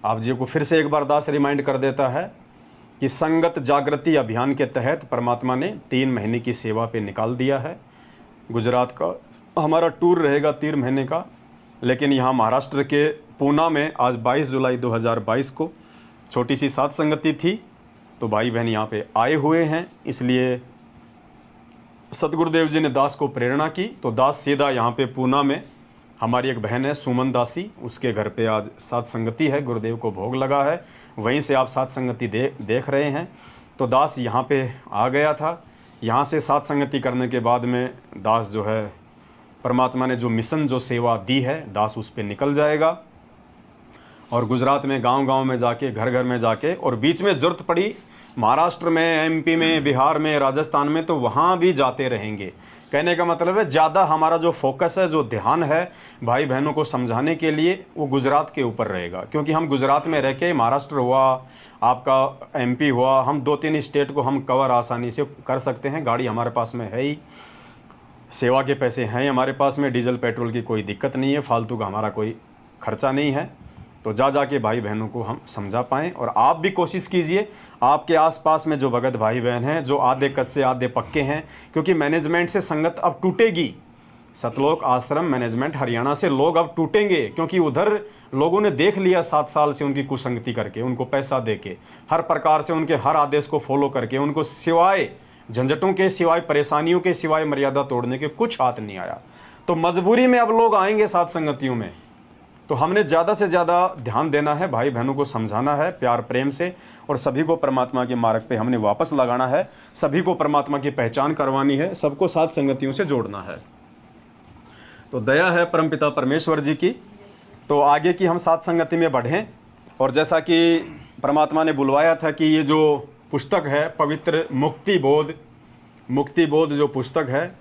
आप जी को फिर से एक बार दास रिमाइंड कर देता है कि संगत जागृति अभियान के तहत परमात्मा ने 3 महीने की सेवा पे निकाल दिया है। गुजरात का हमारा टूर रहेगा 3 महीने का, लेकिन यहाँ महाराष्ट्र के पूना में आज 22 जुलाई 2022 को छोटी सी सात संगति थी, तो भाई बहन यहाँ पे आए हुए हैं। इसलिए सतगुरुदेव जी ने दास को प्रेरणा की, तो दास सीधा यहाँ पे पूना में हमारी एक बहन है सुमन दासी, उसके घर पे आज सात संगति है, गुरुदेव को भोग लगा है, वहीं से आप सात संगति देख रहे हैं। तो दास यहाँ पे आ गया था। यहाँ से सात संगति करने के बाद में दास जो है परमात्मा ने जो मिशन जो सेवा दी है, दास उस पर निकल जाएगा और गुजरात में गांव-गांव में जाके, घर घर में जाके, और बीच में ज़रूरत पड़ी महाराष्ट्र में, एमपी में, बिहार में, राजस्थान में, तो वहाँ भी जाते रहेंगे। कहने का मतलब है ज़्यादा हमारा जो फोकस है, जो ध्यान है भाई बहनों को समझाने के लिए, वो गुजरात के ऊपर रहेगा। क्योंकि हम गुजरात में रह के, महाराष्ट्र हुआ, आपका एमपी हुआ, हम 2-3 स्टेट को हम कवर आसानी से कर सकते हैं। गाड़ी हमारे पास में है ही, सेवा के पैसे हैं हमारे पास में, डीजल पेट्रोल की कोई दिक्कत नहीं है, फालतू का हमारा कोई खर्चा नहीं है। तो जा के भाई बहनों को हम समझा पाएँ। और आप भी कोशिश कीजिए, आपके आसपास में जो भगत भाई बहन हैं, जो आधे कच्चे आधे पक्के हैं, क्योंकि मैनेजमेंट से संगत अब टूटेगी। सतलोक आश्रम मैनेजमेंट हरियाणा से लोग अब टूटेंगे, क्योंकि उधर लोगों ने देख लिया 7 साल से उनकी कुसंगति करके, उनको पैसा दे के, हर प्रकार से उनके हर आदेश को फॉलो करके, उनको सिवाय झंझटों के, सिवाय परेशानियों के, सिवाय मर्यादा तोड़ने के कुछ हाथ नहीं आया। तो मजबूरी में अब लोग आएंगे सात संगतियों में। तो हमने ज़्यादा से ज़्यादा ध्यान देना है, भाई बहनों को समझाना है प्यार प्रेम से, और सभी को परमात्मा के मार्ग पे हमने वापस लगाना है, सभी को परमात्मा की पहचान करवानी है, सबको सात संगतियों से जोड़ना है। तो दया है परमपिता परमेश्वर जी की। तो आगे की हम सात संगति में बढ़ें, और जैसा कि परमात्मा ने बुलवाया था कि ये जो पुस्तक है पवित्र मुक्ति बोध जो पुस्तक है,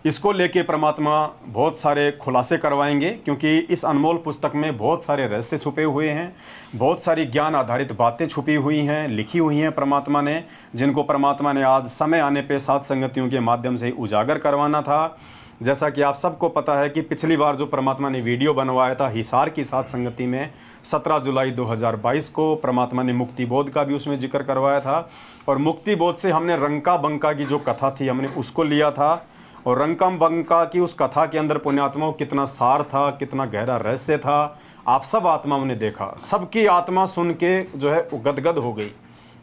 इसको लेके परमात्मा बहुत सारे खुलासे करवाएंगे, क्योंकि इस अनमोल पुस्तक में बहुत सारे रहस्य छुपे हुए हैं, बहुत सारी ज्ञान आधारित बातें छुपी हुई हैं, लिखी हुई हैं परमात्मा ने, जिनको परमात्मा ने आज समय आने पे सात संगतियों के माध्यम से उजागर करवाना था। जैसा कि आप सबको पता है कि पिछली बार जो परमात्मा ने वीडियो बनवाया था हिसार की सात संगति में, 17 जुलाई 2022 को परमात्मा ने मुक्ति बोध का भी उसमें जिक्र करवाया था। और मुक्ति बोध से हमने रंका बंका की जो कथा थी, हमने उसको लिया था, और रंकम बंका की उस कथा के अंदर पुण्यात्माओं कितना सार था, कितना गहरा रहस्य था, आप सब आत्माओं ने देखा। सबकी आत्मा सुन के जो है गदगद हो गई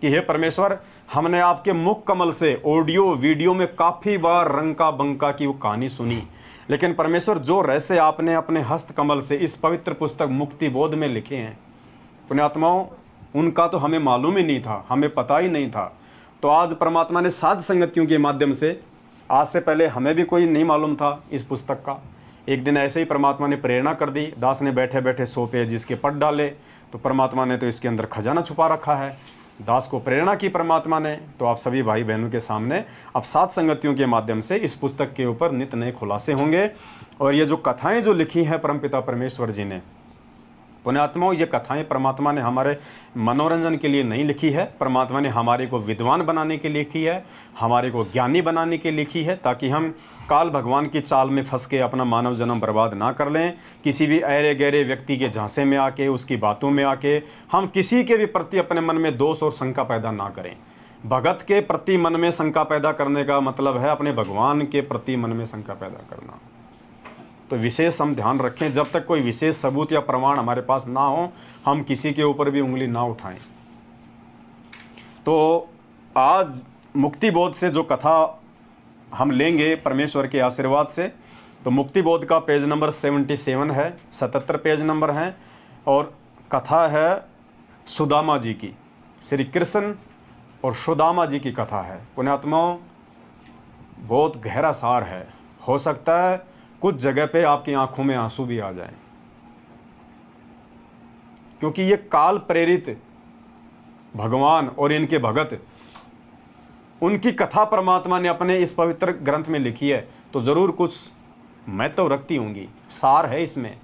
कि हे परमेश्वर, हमने आपके मुख कमल से ऑडियो वीडियो में काफ़ी बार रंका बंका की वो कहानी सुनी, लेकिन परमेश्वर जो रहस्य आपने अपने हस्त कमल से इस पवित्र पुस्तक मुक्ति बोध में लिखे हैं पुण्यात्माओं, उनका तो हमें मालूम ही नहीं था, हमें पता ही नहीं था। तो आज परमात्मा ने सात संगतियों के माध्यम से, आज से पहले हमें भी कोई नहीं मालूम था इस पुस्तक का, एक दिन ऐसे ही परमात्मा ने प्रेरणा कर दी, दास ने बैठे बैठे 100 पेज इसके पढ़ डाले। तो परमात्मा ने तो इसके अंदर खजाना छुपा रखा है, दास को प्रेरणा की परमात्मा ने। तो आप सभी भाई बहनों के सामने अब सात संगतियों के माध्यम से इस पुस्तक के ऊपर नित नए खुलासे होंगे। और ये जो कथाएं जो लिखी हैं परमपिता परमेश्वर जी ने, पुण्यात्माओं, ये कथाएं परमात्मा ने हमारे मनोरंजन के लिए नहीं लिखी है, परमात्मा ने हमारे को विद्वान बनाने के लिए लिखी है, हमारे को ज्ञानी बनाने के लिए लिखी है, ताकि हम काल भगवान की चाल में फंस के अपना मानव जन्म बर्बाद ना कर लें। किसी भी ऐरे गहरे व्यक्ति के झांसे में आके, उसकी बातों में आके हम किसी के भी प्रति अपने मन में दोष और शंका पैदा ना करें। भगत के प्रति मन में शंका पैदा करने का मतलब है अपने भगवान के प्रति मन में शंका पैदा करना। तो विशेष हम ध्यान रखें, जब तक कोई विशेष सबूत या प्रमाण हमारे पास ना हो, हम किसी के ऊपर भी उंगली ना उठाएं। तो आज मुक्ति बोध से जो कथा हम लेंगे परमेश्वर के आशीर्वाद से, तो मुक्ति बोध का पेज नंबर 77 है, 77 पेज नंबर हैं, और कथा है सुदामा जी की, श्री कृष्ण और सुदामा जी की कथा है। पुण्यात्माओं, बहुत गहरा सार है, हो सकता है कुछ जगह पे आपकी आंखों में आंसू भी आ जाएं, क्योंकि ये काल प्रेरित भगवान और इनके भगत, उनकी कथा परमात्मा ने अपने इस पवित्र ग्रंथ में लिखी है, तो जरूर कुछ महत्व रखती होंगी, सार है इसमें।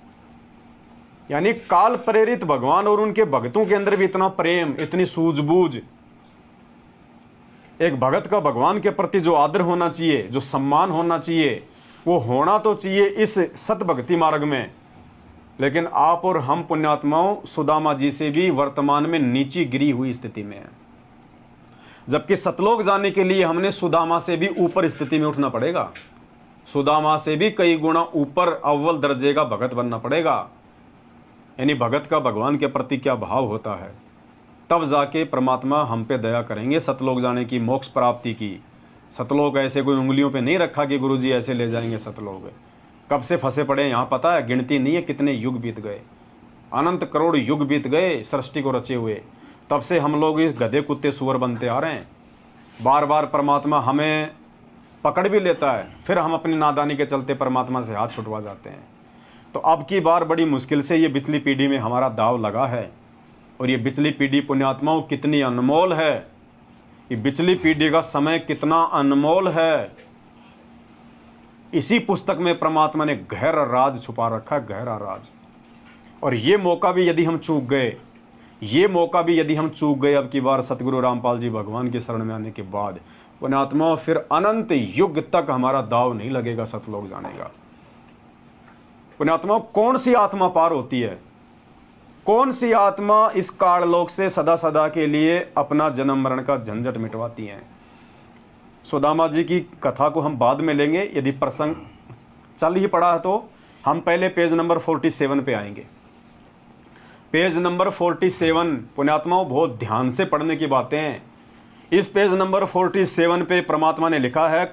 यानी काल प्रेरित भगवान और उनके भक्तों के अंदर भी इतना प्रेम, इतनी सूझबूझ, एक भगत का भगवान के प्रति जो आदर होना चाहिए, जो सम्मान होना चाहिए, वो होना तो चाहिए इस सत भक्ति मार्ग में। लेकिन आप और हम पुण्यात्माओं सुदामा जी से भी वर्तमान में नीची गिरी हुई स्थिति में है, जबकि सतलोक जाने के लिए हमने सुदामा से भी ऊपर स्थिति में उठना पड़ेगा। सुदामा से भी कई गुना ऊपर अव्वल दर्जे का भगत बनना पड़ेगा। यानी भगत का भगवान के प्रति क्या भाव होता है, तब जाके परमात्मा हम पे दया करेंगे। सतलोक जाने की, मोक्ष प्राप्ति की। सतलोक ऐसे कोई उंगलियों पे नहीं रखा कि गुरुजी ऐसे ले जाएंगे सतलोक। कब से फंसे पड़े यहाँ पता है, गिनती नहीं है कितने युग बीत गए, अनंत करोड़ युग बीत गए सृष्टि को रचे हुए। तब से हम लोग इस गधे कुत्ते सुअर बनते आ रहे हैं। बार बार परमात्मा हमें पकड़ भी लेता है, फिर हम अपनी नादानी के चलते परमात्मा से हाथ छुटवा जाते हैं। तो अब की बार बड़ी मुश्किल से ये पिछली पीढ़ी में हमारा दाव लगा है। और ये पिछली पीढ़ी पुण्यात्माओं कितनी अनमोल है, ये पिछली पीढ़ी का समय कितना अनमोल है। इसी पुस्तक में परमात्मा ने गहरा राज छुपा रखा है, गहरा राज। और ये मौका भी यदि हम चूक गए, ये मौका भी यदि हम चूक गए अब की बार सतगुरु रामपाल जी भगवान की शरण में आने के बाद, पुण्यात्मा फिर अनंत युग तक हमारा दाव नहीं लगेगा सतलोक जाने का। पुण्यात्मा कौन सी आत्मा पार होती है, कौन सी आत्मा इस काललोक से सदा सदा के लिए अपना जन्म मरण का झंझट मिटवाती हैं। सुदामा जी की कथा को हम बाद में लेंगे, यदि प्रसंग चल ही पड़ा है तो हम पहले पेज नंबर 47 पे आएंगे। पेज नंबर 47 पुण्यात्माओं बहुत ध्यान से पढ़ने की बातें हैं। इस पेज नंबर 47 पे परमात्मा ने लिखा है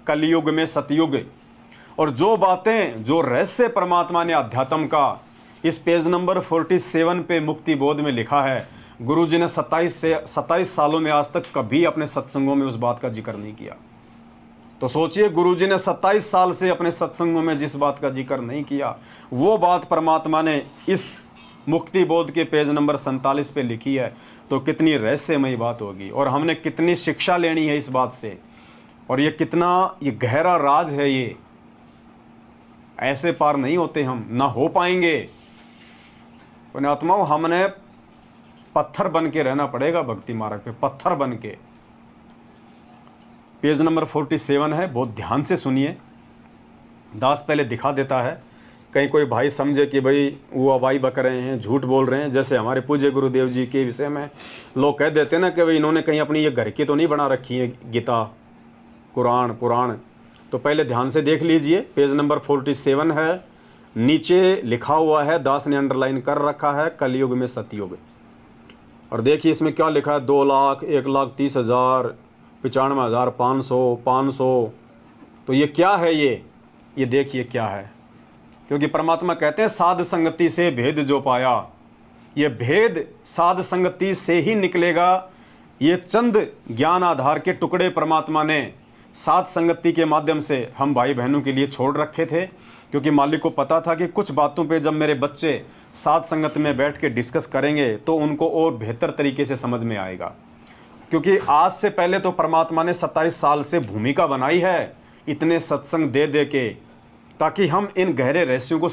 कलयुग में सतयुग, और जो बातें, जो रहस्य परमात्मा ने अध्यात्म का इस पेज नंबर 47 पे मुक्ति बोध में लिखा है, गुरुजी ने 27 सालों में आज तक कभी अपने सत्संगों में उस बात का जिक्र नहीं किया। तो सोचिए, गुरुजी ने 27 साल से अपने सत्संगों में जिस बात का जिक्र नहीं किया, वो बात परमात्मा ने इस मुक्ति बोध के पेज नंबर 47 पे लिखी है। तो कितनी रहस्यमयी बात होगी, और हमने कितनी शिक्षा लेनी है इस बात से, और ये कितना ये गहरा राज है। ये ऐसे पार नहीं होते, हम ना हो पाएंगे। पुण्यात्माओं हमने पत्थर बन के रहना पड़ेगा भक्ति मार्ग पे, पत्थर बन के। पेज नंबर 47 है, बहुत ध्यान से सुनिए। दास पहले दिखा देता है, कहीं कोई भाई समझे कि भाई वो अबाई बक रहे हैं, झूठ बोल रहे हैं। जैसे हमारे पूज्य गुरुदेव जी के विषय में लोग कह देते हैं ना कि भाई इन्होंने कहीं अपनी ये घर की तो नहीं बना रखी है गीता, कुरान, पुराण। तो पहले ध्यान से देख लीजिए, पेज नंबर 47 है, नीचे लिखा हुआ है, दास ने अंडरलाइन कर रखा है, कलयुग में सतयुग। और देखिए इसमें क्या लिखा है, 2 लाख, 1,30,000, 95,500, 500। तो ये क्या है, ये देखिए क्या है। क्योंकि परमात्मा कहते हैं साध संगति से भेद जो पाया, ये भेद साध संगति से ही निकलेगा। ये चंद ज्ञान आधार के टुकड़े परमात्मा ने साध संगति के माध्यम से हम भाई बहनों के लिए छोड़ रखे थे, क्योंकि मालिक को पता था कि कुछ बातों पे जब मेरे बच्चे साध संगत में बैठ के डिस्कस करेंगे तो उनको और बेहतर तरीके से समझ में आएगा। क्योंकि आज से पहले तो परमात्मा ने 27 साल से भूमिका बनाई है इतने सत्संग दे दे के, ताकि हम इन गहरे रहस्यों को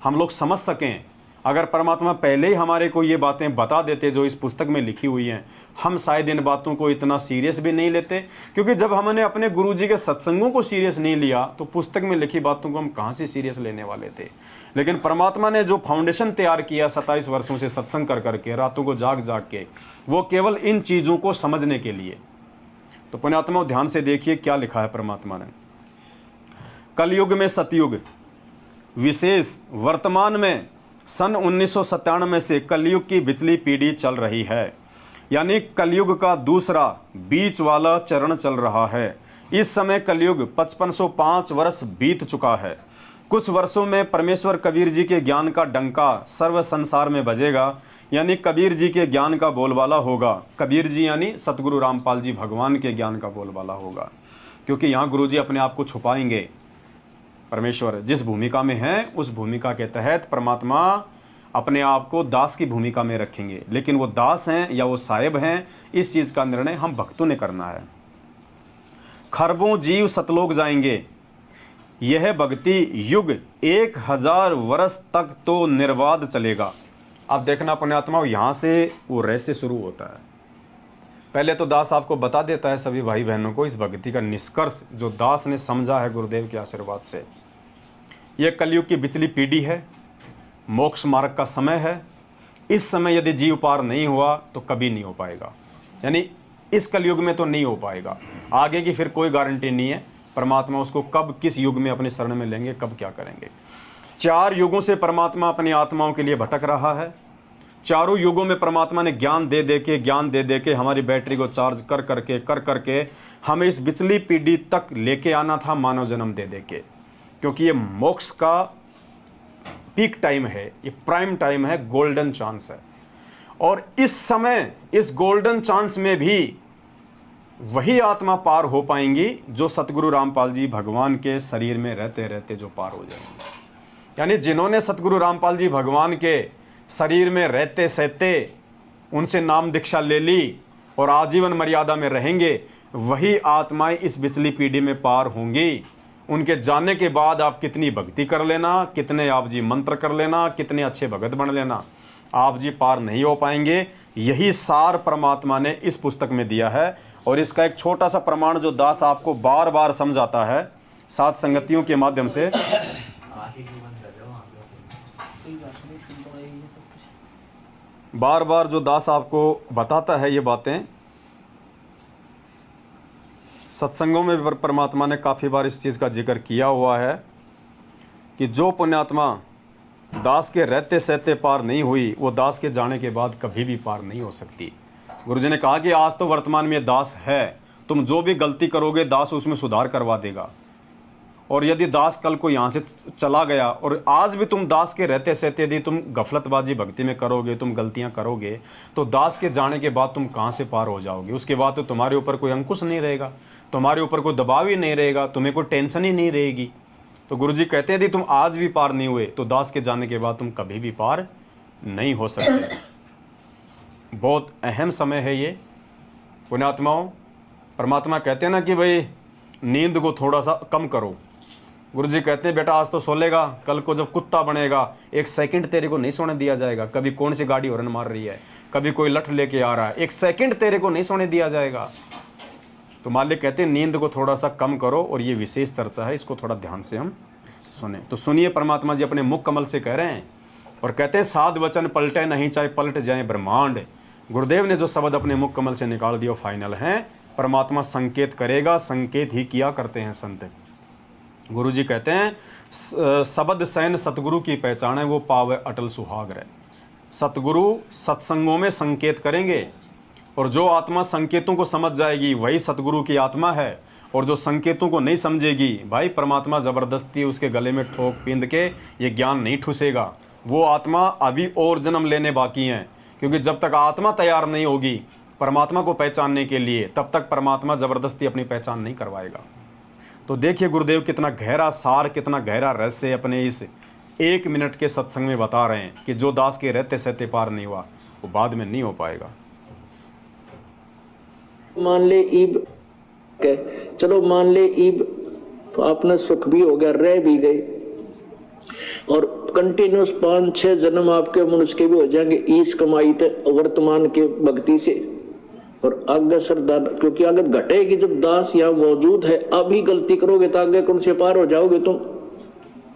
हम लोग समझ सकें। अगर परमात्मा पहले ही हमारे को ये बातें बता देते जो इस पुस्तक में लिखी हुई हैं, हम शायद इन बातों को इतना सीरियस भी नहीं लेते। क्योंकि जब हमने अपने गुरुजी के सत्संगों को सीरियस नहीं लिया तो पुस्तक में लिखी बातों को हम कहाँ से सीरियस लेने वाले थे। लेकिन परमात्मा ने जो फाउंडेशन तैयार किया 27 वर्षों से सत्संग कर करके, रातों को जाग जाग के, वो केवल इन चीज़ों को समझने के लिए। तो पुण्यात्मा ध्यान से देखिए क्या लिखा है परमात्मा ने। कलयुग में सतयुग विशेष वर्तमान में सन 1997 से कलयुग की पिछली पीढ़ी चल रही है, यानी कलयुग का दूसरा बीच वाला चरण चल रहा है। इस समय कलयुग 5505 वर्ष बीत चुका है। कुछ वर्षों में परमेश्वर कबीर जी के ज्ञान का डंका सर्व संसार में बजेगा, यानी कबीर जी के ज्ञान का बोलबाला होगा। कबीर जी यानी सतगुरु रामपाल जी भगवान के ज्ञान का बोलबाला होगा, क्योंकि यहाँ गुरु जी अपने आप को छुपाएंगे। परमेश्वर जिस भूमिका में है उस भूमिका के तहत परमात्मा अपने आप को दास की भूमिका में रखेंगे। लेकिन वो दास हैं या वो साहेब हैं, इस चीज़ का निर्णय हम भक्तों ने करना है। खरबों जीव सतलोक जाएंगे, यह भक्ति युग 1000 वर्ष तक तो निर्बाध चलेगा। अब देखना पुण्यात्मा, यहाँ से वो रहस्य शुरू होता है। पहले तो दास आपको बता देता है सभी भाई बहनों को इस भक्ति का निष्कर्ष जो दास ने समझा है गुरुदेव के आशीर्वाद से। यह कलयुग की पिछली पीढ़ी है, मोक्ष मार्ग का समय है। इस समय यदि जीव पार नहीं हुआ तो कभी नहीं हो पाएगा, यानी इस कलयुग में तो नहीं हो पाएगा। आगे की फिर कोई गारंटी नहीं है, परमात्मा उसको कब किस युग में अपने शरण में लेंगे, कब क्या करेंगे। 4 युगों से परमात्मा अपनी आत्माओं के लिए भटक रहा है। चारों युगों में परमात्मा ने ज्ञान दे दे के हमारी बैटरी को चार्ज कर करके हमें इस बिचली पीढ़ी तक लेके आना था, मानव जन्म दे के, क्योंकि ये मोक्ष का पीक टाइम है, ये प्राइम टाइम है, गोल्डन चांस है। और इस समय इस गोल्डन चांस में भी वही आत्मा पार हो पाएंगी जो सतगुरु रामपाल जी भगवान के शरीर में रहते रहते जो पार हो जाएंगे। यानी जिन्होंने सतगुरु रामपाल जी भगवान के शरीर में रहते सहते उनसे नाम दीक्षा ले ली और आजीवन मर्यादा में रहेंगे, वही आत्माएं इस बिचली पीढ़ी में पार होंगी। उनके जाने के बाद आप कितनी भक्ति कर लेना, कितने आप जी मंत्र कर लेना, कितने अच्छे भगत बन लेना, आप जी पार नहीं हो पाएंगे। यही सार परमात्मा ने इस पुस्तक में दिया है। और इसका एक छोटा सा प्रमाण जो दास आपको बार बार समझाता है सात संगतियों के माध्यम से, बार बार जो दास आपको बताता है ये बातें, सत्संगों में भी परमात्मा ने काफ़ी बार इस चीज़ का जिक्र किया हुआ है कि जो पुण्यात्मा दास के रहते सहते पार नहीं हुई, वो दास के जाने के बाद कभी भी पार नहीं हो सकती। गुरुजी ने कहा कि आज तो वर्तमान में दास है, तुम जो भी गलती करोगे दास उसमें सुधार करवा देगा। और यदि दास कल को यहाँ से चला गया और आज भी तुम दास के रहते सहते यदि तुम गफलतबाजी भक्ति में करोगे, तुम गलतियाँ करोगे, तो दास के जाने के बाद तुम कहाँ से पार हो जाओगे। उसके बाद तो तुम्हारे ऊपर कोई अंकुश नहीं रहेगा, तुम्हारे ऊपर कोई दबाव ही नहीं रहेगा, तुम्हें कोई टेंशन ही नहीं रहेगी। तो गुरुजी कहते हैं यदि तुम आज भी पार नहीं हुए तो दास के जाने के बाद तुम कभी भी पार नहीं हो सकते। बहुत अहम समय है ये पुण्यात्माओं। परमात्मा कहते हैं ना कि भाई नींद को थोड़ा सा कम करो। गुरुजी कहते हैं बेटा आज तो सो लेगा, कल को जब कुत्ता बनेगा 1 सेकंड तेरे को नहीं सोने दिया जाएगा। कभी कौन सी गाड़ी हॉर्न मार रही है, कभी कोई लठ लेके आ रहा है, 1 सेकंड तेरे को नहीं सोने दिया जाएगा। तो मालिक कहते हैं नींद को थोड़ा सा कम करो। और ये विशेष चर्चा है, इसको थोड़ा ध्यान से हम सुने। तो सुनिए, परमात्मा जी अपने मुख कमल से कह रहे हैं और कहते हैं साध वचन पलटे नहीं चाहे पलट जाए ब्रह्मांड। गुरुदेव ने जो शब्द अपने मुख कमल से निकाल दिया फाइनल है। परमात्मा संकेत करेगा, संकेत ही किया करते हैं संत। गुरुजी कहते हैं शब्द सैन सतगुरु की पहचान है, वो पावे अटल सुहागर। सतगुरु सत्संगों में संकेत करेंगे और जो आत्मा संकेतों को समझ जाएगी वही सतगुरु की आत्मा है। और जो संकेतों को नहीं समझेगी, भाई परमात्मा ज़बरदस्ती उसके गले में ठोक पींद के ये ज्ञान नहीं ठुसेगा। वो आत्मा अभी और जन्म लेने बाकी हैं, क्योंकि जब तक आत्मा तैयार नहीं होगी परमात्मा को पहचानने के लिए, तब तक परमात्मा ज़बरदस्ती अपनी पहचान नहीं करवाएगा। तो देखिए गुरुदेव कितना गहरा सार, कितना गहरा रहस्य अपने इस 1 मिनट के सत्संग में बता रहे हैं कि जो दास के रहते सहते पार नहीं हुआ वो बाद में नहीं हो पाएगा। मान ले ईब, चलो मान ले ईब तो अपना सुख भी हो गया, रह भी गए, और कंटिन्यूस 5-6 जन्म आपके मनुष्य के भी हो जाएंगे ईस कमाई थे वर्तमान के भक्ति से। और आगे श्रद्धा, क्योंकि आगे घटेगी जब दास यहाँ मौजूद है। अभी गलती करोगे तो आगे कौन से पार हो जाओगे तुम।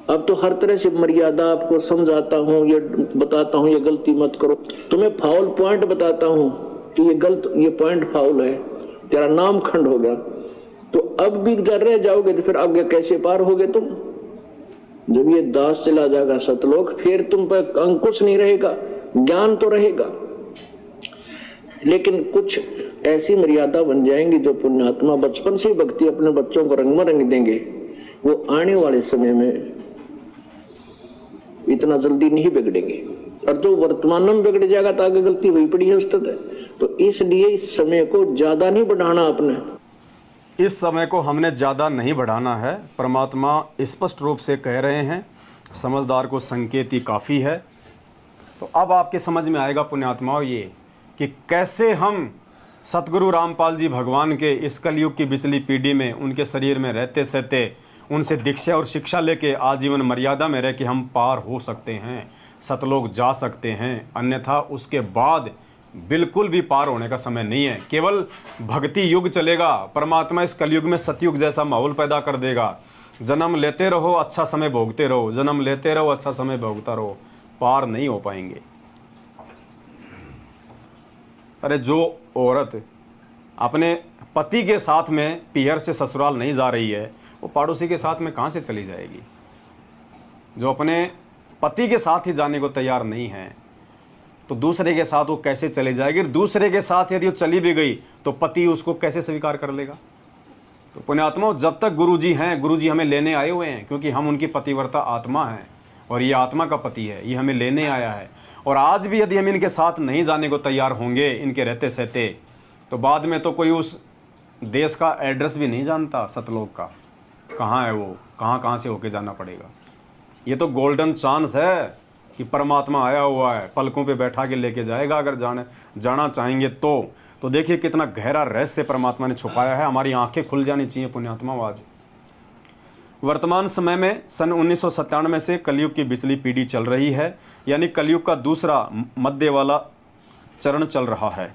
अब तो हर तरह से मर्यादा आपको समझाता हूँ, ये बताता हूँ ये गलती मत करो, तुम्हें फाउल पॉइंट बताता हूँ कि ये गलत, ये पॉइंट फाउल है, तेरा नाम खंड हो गया। तो अब भी जर रह जाओगे तो फिर आगे कैसे पार होगे तुम। जब ये दास चला जाएगा सतलोक, फिर तुम पर अंकुश नहीं रहेगा, ज्ञान तो रहेगा, लेकिन कुछ ऐसी मर्यादा बन जाएंगी जो पुण्यात्मा बचपन से भक्ति अपने बच्चों को रंग में रंग देंगे, वो आने वाले समय में इतना जल्दी नहीं बिगड़ेंगे। और जो वर्तमान में बिगड़ जाएगा तो आगे गलती हुई पड़ी है उस्ताद। तो इसलिए इस समय को ज्यादा नहीं बढ़ाना, अपने इस समय को हमने ज़्यादा नहीं बढ़ाना है। परमात्मा स्पष्ट रूप से कह रहे हैं, समझदार को संकेत ही काफ़ी है। तो अब आपके समझ में आएगा पुण्यात्माओं ये कि कैसे हम सतगुरु रामपाल जी भगवान के इस कलयुग की बिचली पीढ़ी में उनके शरीर में रहते सहते उनसे दीक्षा और शिक्षा लेके आजीवन मर्यादा में रह के हम पार हो सकते हैं, सतलोक जा सकते हैं। अन्यथा उसके बाद बिल्कुल भी पार होने का समय नहीं है। केवल भक्ति युग चलेगा। परमात्मा इस कलयुग में सतयुग जैसा माहौल पैदा कर देगा। जन्म लेते रहो, अच्छा समय भोगते रहो, जन्म लेते रहो, अच्छा समय भोगता रहो। पार नहीं हो पाएंगे। अरे जो औरत अपने पति के साथ में पीहर से ससुराल नहीं जा रही है, वो पड़ोसी के साथ में कहाँ से चली जाएगी? जो अपने पति के साथ ही जाने को तैयार नहीं है, तो दूसरे के साथ वो कैसे चली जाएगी? दूसरे के साथ यदि वो चली भी गई तो पति उसको कैसे स्वीकार कर लेगा? तो पुण्यात्माओं, जब तक गुरुजी हैं, गुरुजी हमें लेने आए हुए हैं, क्योंकि हम उनकी पतिव्रता आत्मा हैं और ये आत्मा का पति है, ये हमें लेने आया है। और आज भी यदि हम इनके साथ नहीं जाने को तैयार होंगे इनके रहते सहते, तो बाद में तो कोई उस देश का एड्रेस भी नहीं जानता, सतलोक का कहाँ है, वो कहाँ से होके जाना पड़ेगा। ये तो गोल्डन चांस है कि परमात्मा आया हुआ है, पलकों पे बैठा के लेके जाएगा अगर जाना चाहेंगे तो देखिए कितना गहरा रहस्य परमात्मा ने छुपाया है। हमारी आंखें खुल जानी चाहिए पुण्यात्मा। आज वर्तमान समय में सन 1997 से कलयुग की बिजली पीढ़ी चल रही है, यानी कलयुग का दूसरा मध्य वाला चरण चल रहा है।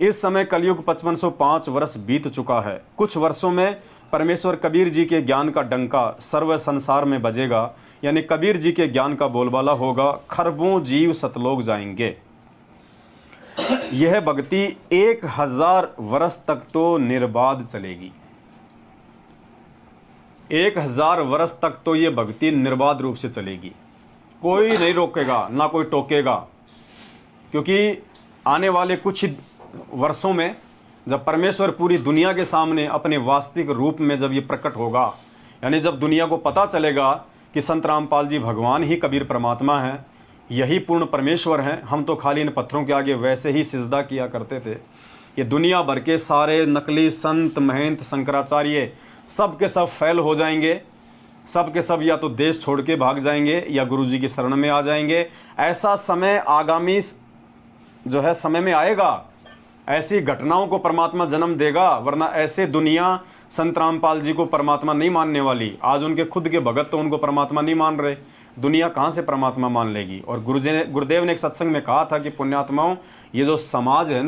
इस समय कलयुग 5505 वर्ष बीत चुका है। कुछ वर्षों में परमेश्वर कबीर जी के ज्ञान का डंका सर्व संसार में बजेगा, यानी कबीर जी के ज्ञान का बोलबाला होगा, खरबों जीव सतलोक जाएंगे। यह भक्ति 1000 वर्ष तक तो निर्बाध चलेगी। 1000 वर्ष तक तो ये भक्ति निर्बाध रूप से चलेगी, कोई नहीं रोकेगा ना कोई टोकेगा। क्योंकि आने वाले कुछ ही वर्षों में जब परमेश्वर पूरी दुनिया के सामने अपने वास्तविक रूप में जब ये प्रकट होगा, यानी जब दुनिया को पता चलेगा कि संत रामपाल जी भगवान ही कबीर परमात्मा हैं, यही पूर्ण परमेश्वर हैं, हम तो खाली इन पत्थरों के आगे वैसे ही सिजदा किया करते थे। ये दुनिया भर के सारे नकली संत महंत शंकराचार्य सब के सब फैल हो जाएंगे, सब के सब या तो देश छोड़ के भाग जाएंगे या गुरुजी की शरण में आ जाएंगे। ऐसा समय आगामी जो है समय में आएगा, ऐसी घटनाओं को परमात्मा जन्म देगा, वरना ऐसे दुनिया संत रामपाल जी को परमात्मा नहीं मानने वाली। आज उनके खुद के भगत तो उनको परमात्मा नहीं मान रहे, दुनिया कहाँ से परमात्मा मान लेगी। और गुरुदेव ने एक सत्संग में कहा था कि पुण्यात्माओं, ये जो समाज है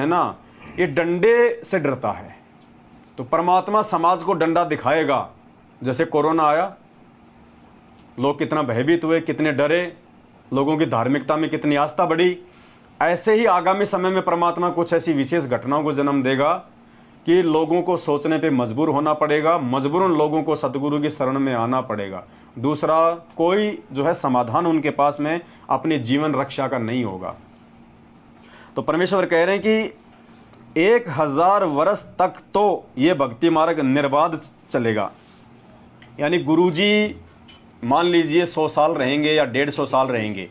ना, ये डंडे से डरता है, तो परमात्मा समाज को डंडा दिखाएगा। जैसे कोरोना आया, लोग कितना भयभीत हुए, कितने डरे, लोगों की धार्मिकता में कितनी आस्था बढ़ी, ऐसे ही आगामी समय में परमात्मा कुछ ऐसी विशेष घटनाओं को जन्म देगा कि लोगों को सोचने पे मजबूर होना पड़ेगा, मजबूरन लोगों को सतगुरु की शरण में आना पड़ेगा। दूसरा कोई जो है समाधान उनके पास में अपनी जीवन रक्षा का नहीं होगा। तो परमेश्वर कह रहे हैं कि 1000 वर्ष तक तो ये भक्ति मार्ग निर्बाध चलेगा। यानी गुरुजी मान लीजिए 100 साल रहेंगे या 150 साल रहेंगे,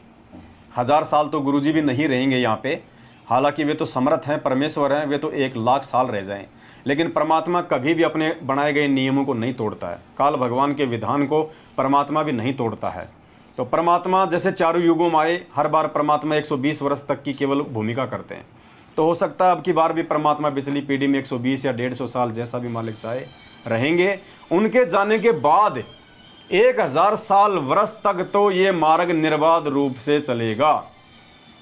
1000 साल तो गुरुजी भी नहीं रहेंगे यहाँ पे। हालांकि वे तो समर्थ हैं, परमेश्वर हैं, वे तो 1,00,000 साल रह जाएं, लेकिन परमात्मा कभी भी अपने बनाए गए नियमों को नहीं तोड़ता है। काल भगवान के विधान को परमात्मा भी नहीं तोड़ता है। तो परमात्मा जैसे चारों युगों में आए, हर बार परमात्मा 120 वर्ष तक की केवल भूमिका करते हैं। तो हो सकता है अब की बार भी परमात्मा पिछली पीढ़ी में 120 या 150 साल जैसा भी मालिक चाहे रहेंगे। उनके जाने के बाद 1000 साल वर्ष तक तो ये मार्ग निर्बाध रूप से चलेगा,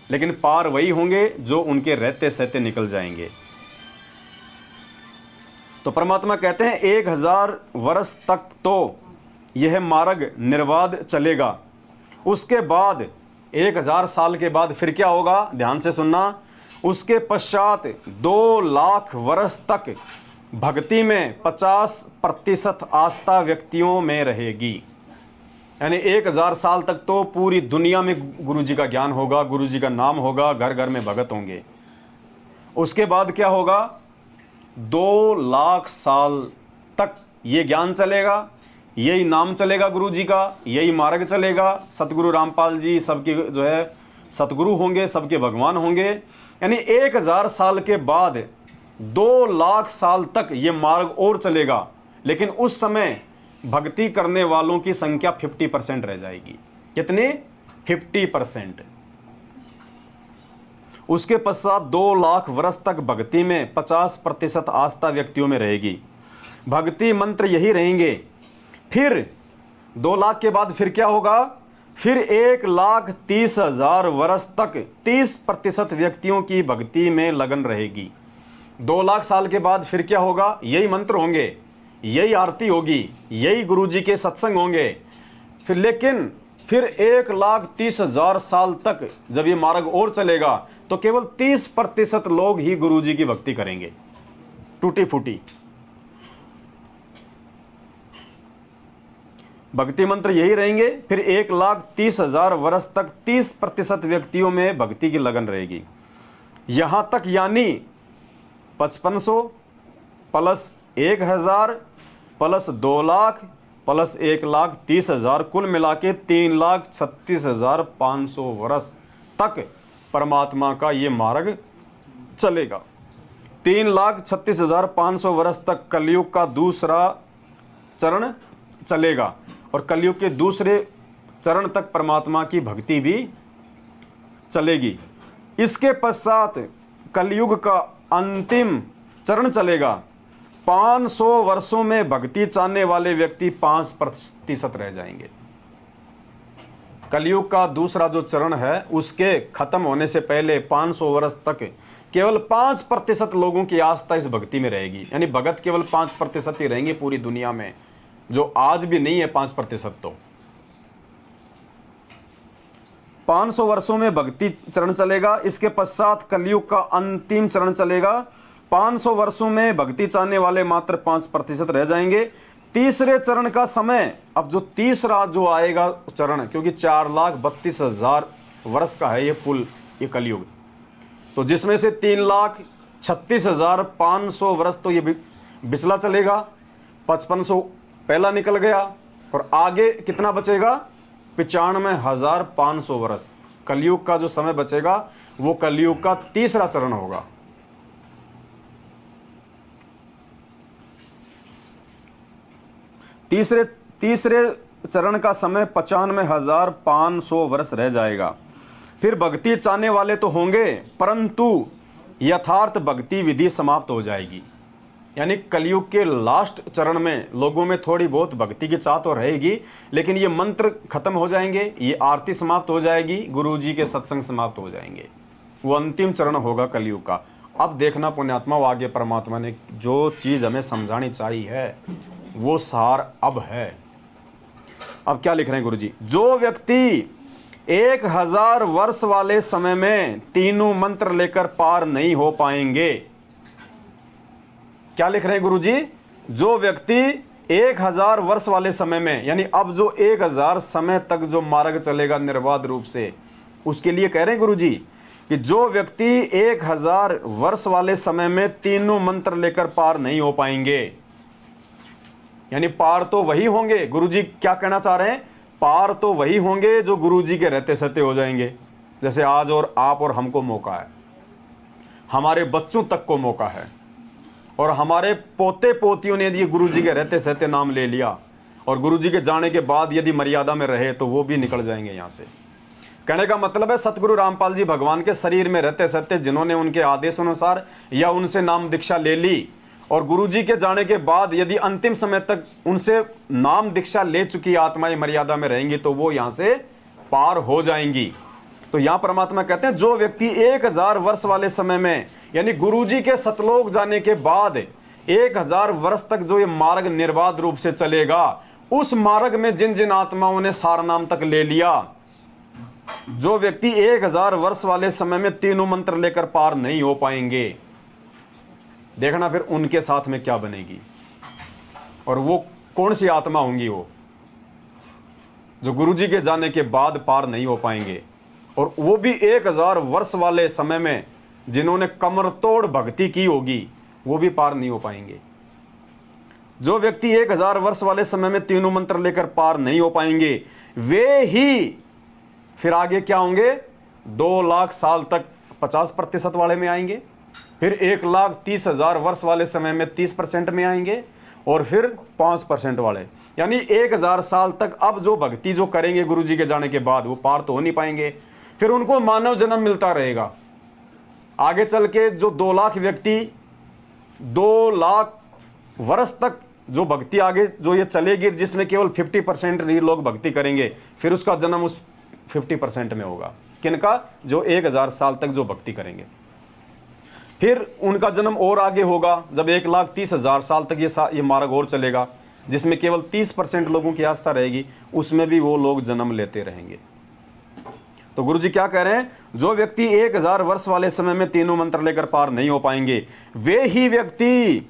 लेकिन पार वही होंगे जो उनके रहते सहते निकल जाएंगे। तो परमात्मा कहते हैं 1000 वर्ष तक तो यह मार्ग निर्बाध चलेगा। उसके बाद 1000 साल के बाद फिर क्या होगा, ध्यान से सुनना। उसके पश्चात 2,00,000 वर्ष तक भक्ति में 50% आस्था व्यक्तियों में रहेगी। यानी 1000 साल तक तो पूरी दुनिया में गुरुजी का ज्ञान होगा, गुरुजी का नाम होगा, घर घर में भगत होंगे। उसके बाद क्या होगा, 2,00,000 साल तक ये ज्ञान चलेगा, यही नाम चलेगा गुरुजी का, यही मार्ग चलेगा। सतगुरु रामपाल जी सबके जो है सतगुरु होंगे, सबके भगवान होंगे। यानी 1000 साल के बाद 2,00,000 साल तक ये मार्ग और चलेगा, लेकिन उस समय भक्ति करने वालों की संख्या 50% रह जाएगी। कितने? 50%। उसके पश्चात 2,00,000 वर्ष तक भक्ति में 50% आस्था व्यक्तियों में रहेगी। भक्ति मंत्र यही रहेंगे। फिर 2,00,000 के बाद फिर क्या होगा, फिर 1,30,000 वर्ष तक 30% व्यक्तियों की भक्ति में लगन रहेगी। 2,00,000 साल के बाद फिर क्या होगा, यही मंत्र होंगे, यही आरती होगी, यही गुरुजी के सत्संग होंगे। फिर लेकिन फिर 1,30,000 साल तक जब ये मार्ग और चलेगा तो केवल 30% लोग ही गुरुजी की भक्ति करेंगे, टूटी फूटी। भक्ति मंत्र यही रहेंगे। फिर 1,30,000 वर्ष तक 30% व्यक्तियों में भक्ति की लगन रहेगी। यहां तक यानी 5500 प्लस 1,000 प्लस 2 लाख प्लस 1,30,000 कुल मिला के 3,36,500 वर्ष तक परमात्मा का ये मार्ग चलेगा। 3,36,500 वर्ष तक कलयुग का दूसरा चरण चलेगा और कलयुग के दूसरे चरण तक परमात्मा की भक्ति भी चलेगी। इसके पश्चात कलयुग का अंतिम चरण चलेगा। 500 वर्षों में भक्ति चाहने वाले व्यक्ति 5% रह जाएंगे। कलयुग का दूसरा जो चरण है उसके खत्म होने से पहले 500 वर्ष तक केवल 5% लोगों की आस्था इस भक्ति में रहेगी। यानी भगत केवल 5% ही रहेंगे पूरी दुनिया में, जो आज भी नहीं है 5%। तो 500 वर्षों में भक्ति चरण चलेगा। इसके पश्चात कलयुग का अंतिम चरण चलेगा। 500 वर्षों में भक्ति चाहने वाले मात्र 5% रह जाएंगे। तीसरे चरण का समय, अब जो तीसरा जो आएगा चरण, क्योंकि 4,32,000 वर्ष का है ये पुल, ये कलयुग, तो जिसमें से 3,36,500 वर्ष तो ये बिचला चलेगा। 5500 पहला निकल गया और आगे कितना बचेगा? 95,500 वर्ष। कलयुग का जो समय बचेगा वो कलयुग का तीसरा चरण होगा। तीसरे चरण का समय 95,500 वर्ष रह जाएगा। फिर भक्ति चाहने वाले तो होंगे, परंतु यथार्थ भक्ति विधि समाप्त हो जाएगी। यानी कलयुग के लास्ट चरण में लोगों में थोड़ी बहुत भक्ति की चाह तो रहेगी, लेकिन ये मंत्र खत्म हो जाएंगे, ये आरती समाप्त हो जाएगी, गुरुजी के सत्संग समाप्त हो जाएंगे। वो अंतिम चरण होगा कलयुग का। अब देखना पुण्यात्मा, आगे परमात्मा ने जो चीज़ हमें समझानी चाहिए है वो सार अब है। अब क्या लिख रहे हैं गुरुजी? जो व्यक्ति 1,000 वर्ष वाले समय में तीनों मंत्र लेकर पार नहीं हो पाएंगे। क्या लिख रहे हैं गुरुजी? जो व्यक्ति 1,000 वर्ष वाले समय में, यानी अब जो 1,000 समय तक जो मार्ग चलेगा निर्बाध रूप से, उसके लिए कह रहे हैं गुरुजी कि जो व्यक्ति 1,000 वर्ष वाले समय में तीनों मंत्र लेकर पार नहीं हो पाएंगे, यानी पार तो वही होंगे। गुरुजी क्या कहना चाह रहे हैं? पार तो वही होंगे जो गुरुजी के रहते सहते हो जाएंगे। जैसे आज और आप और हमको मौका है, हमारे बच्चों तक को मौका है, और हमारे पोते पोतियों ने यदि गुरुजी के रहते सहते नाम ले लिया और गुरुजी के जाने के बाद यदि मर्यादा में रहे तो वो भी निकल जाएंगे यहाँ से। कहने का मतलब है सतगुरु रामपाल जी भगवान के शरीर में रहते सहते जिन्होंने उनके आदेश अनुसार या उनसे नाम दीक्षा ले ली और गुरुजी के जाने के बाद यदि अंतिम समय तक उनसे नाम दीक्षा ले चुकी आत्माएं मर्यादा में रहेंगी तो वो यहाँ से पार हो जाएंगी। तो यहाँ परमात्मा कहते हैं जो व्यक्ति 1,000 वर्ष वाले समय में, यानी गुरुजी के सतलोक जाने के बाद 1,000 वर्ष तक जो ये मार्ग निर्बाध रूप से चलेगा, उस मार्ग में जिन जिन आत्माओं ने सार नाम तक ले लिया, जो व्यक्ति 1,000 वर्ष वाले समय में तीनों मंत्र लेकर पार नहीं हो पाएंगे, देखना फिर उनके साथ में क्या बनेगी। और वो कौन सी आत्मा होंगी? वो जो गुरुजी के जाने के बाद पार नहीं हो पाएंगे, और वो भी 1,000 वर्ष वाले समय में जिन्होंने कमर तोड़ भक्ति की होगी, वो भी पार नहीं हो पाएंगे। जो व्यक्ति 1,000 वर्ष वाले समय में तीनों मंत्र लेकर पार नहीं हो पाएंगे, वे ही फिर आगे क्या होंगे? 2 लाख साल तक 50% वाले में आएंगे, फिर 1,30,000 वर्ष वाले समय में 30% में आएंगे, और फिर 5% वाले, यानी 1,000 साल तक अब जो भक्ति जो करेंगे गुरुजी के जाने के बाद वो पार तो हो नहीं पाएंगे। फिर उनको मानव जन्म मिलता रहेगा। आगे चल के जो 2 लाख व्यक्ति 2 लाख वर्ष तक जो भक्ति आगे जो ये चलेगी, जिसमें केवल 50% ही लोग भक्ति करेंगे, फिर उसका जन्म उस 50% में होगा। किनका? जो 1,000 साल तक जो भक्ति करेंगे। फिर उनका जन्म और आगे होगा जब 1,30,000 साल तक ये मार्ग और चलेगा, जिसमें केवल 30% लोगों की आस्था रहेगी, उसमें भी वो लोग जन्म लेते रहेंगे। तो गुरु जी क्या कह रहे हैं, जो व्यक्ति 1000 वर्ष वाले समय में तीनों मंत्र लेकर पार नहीं हो पाएंगे, वे ही व्यक्ति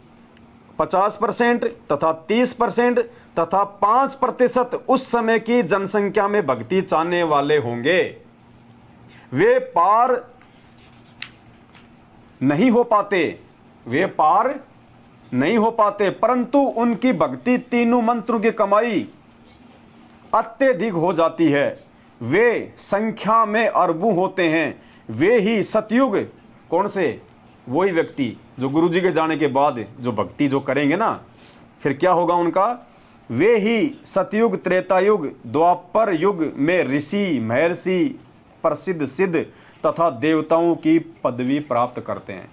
50% तथा 30% तथा 5% उस समय की जनसंख्या में भक्ति चाहने वाले होंगे। वे पार नहीं हो पाते, वे पार नहीं हो पाते, परंतु उनकी भक्ति तीनों मंत्रों की कमाई अत्यधिक हो जाती है। वे संख्या में अरबों होते हैं। वे ही सतयुग, कौन से, वही व्यक्ति जो गुरु जी के जाने के बाद जो भक्ति जो करेंगे ना, फिर क्या होगा उनका, वे ही सतयुग, त्रेतायुग, द्वापर युग में ऋषि, महर्षि, प्रसिद्ध सिद्ध तथा देवताओं की पदवी प्राप्त करते हैं।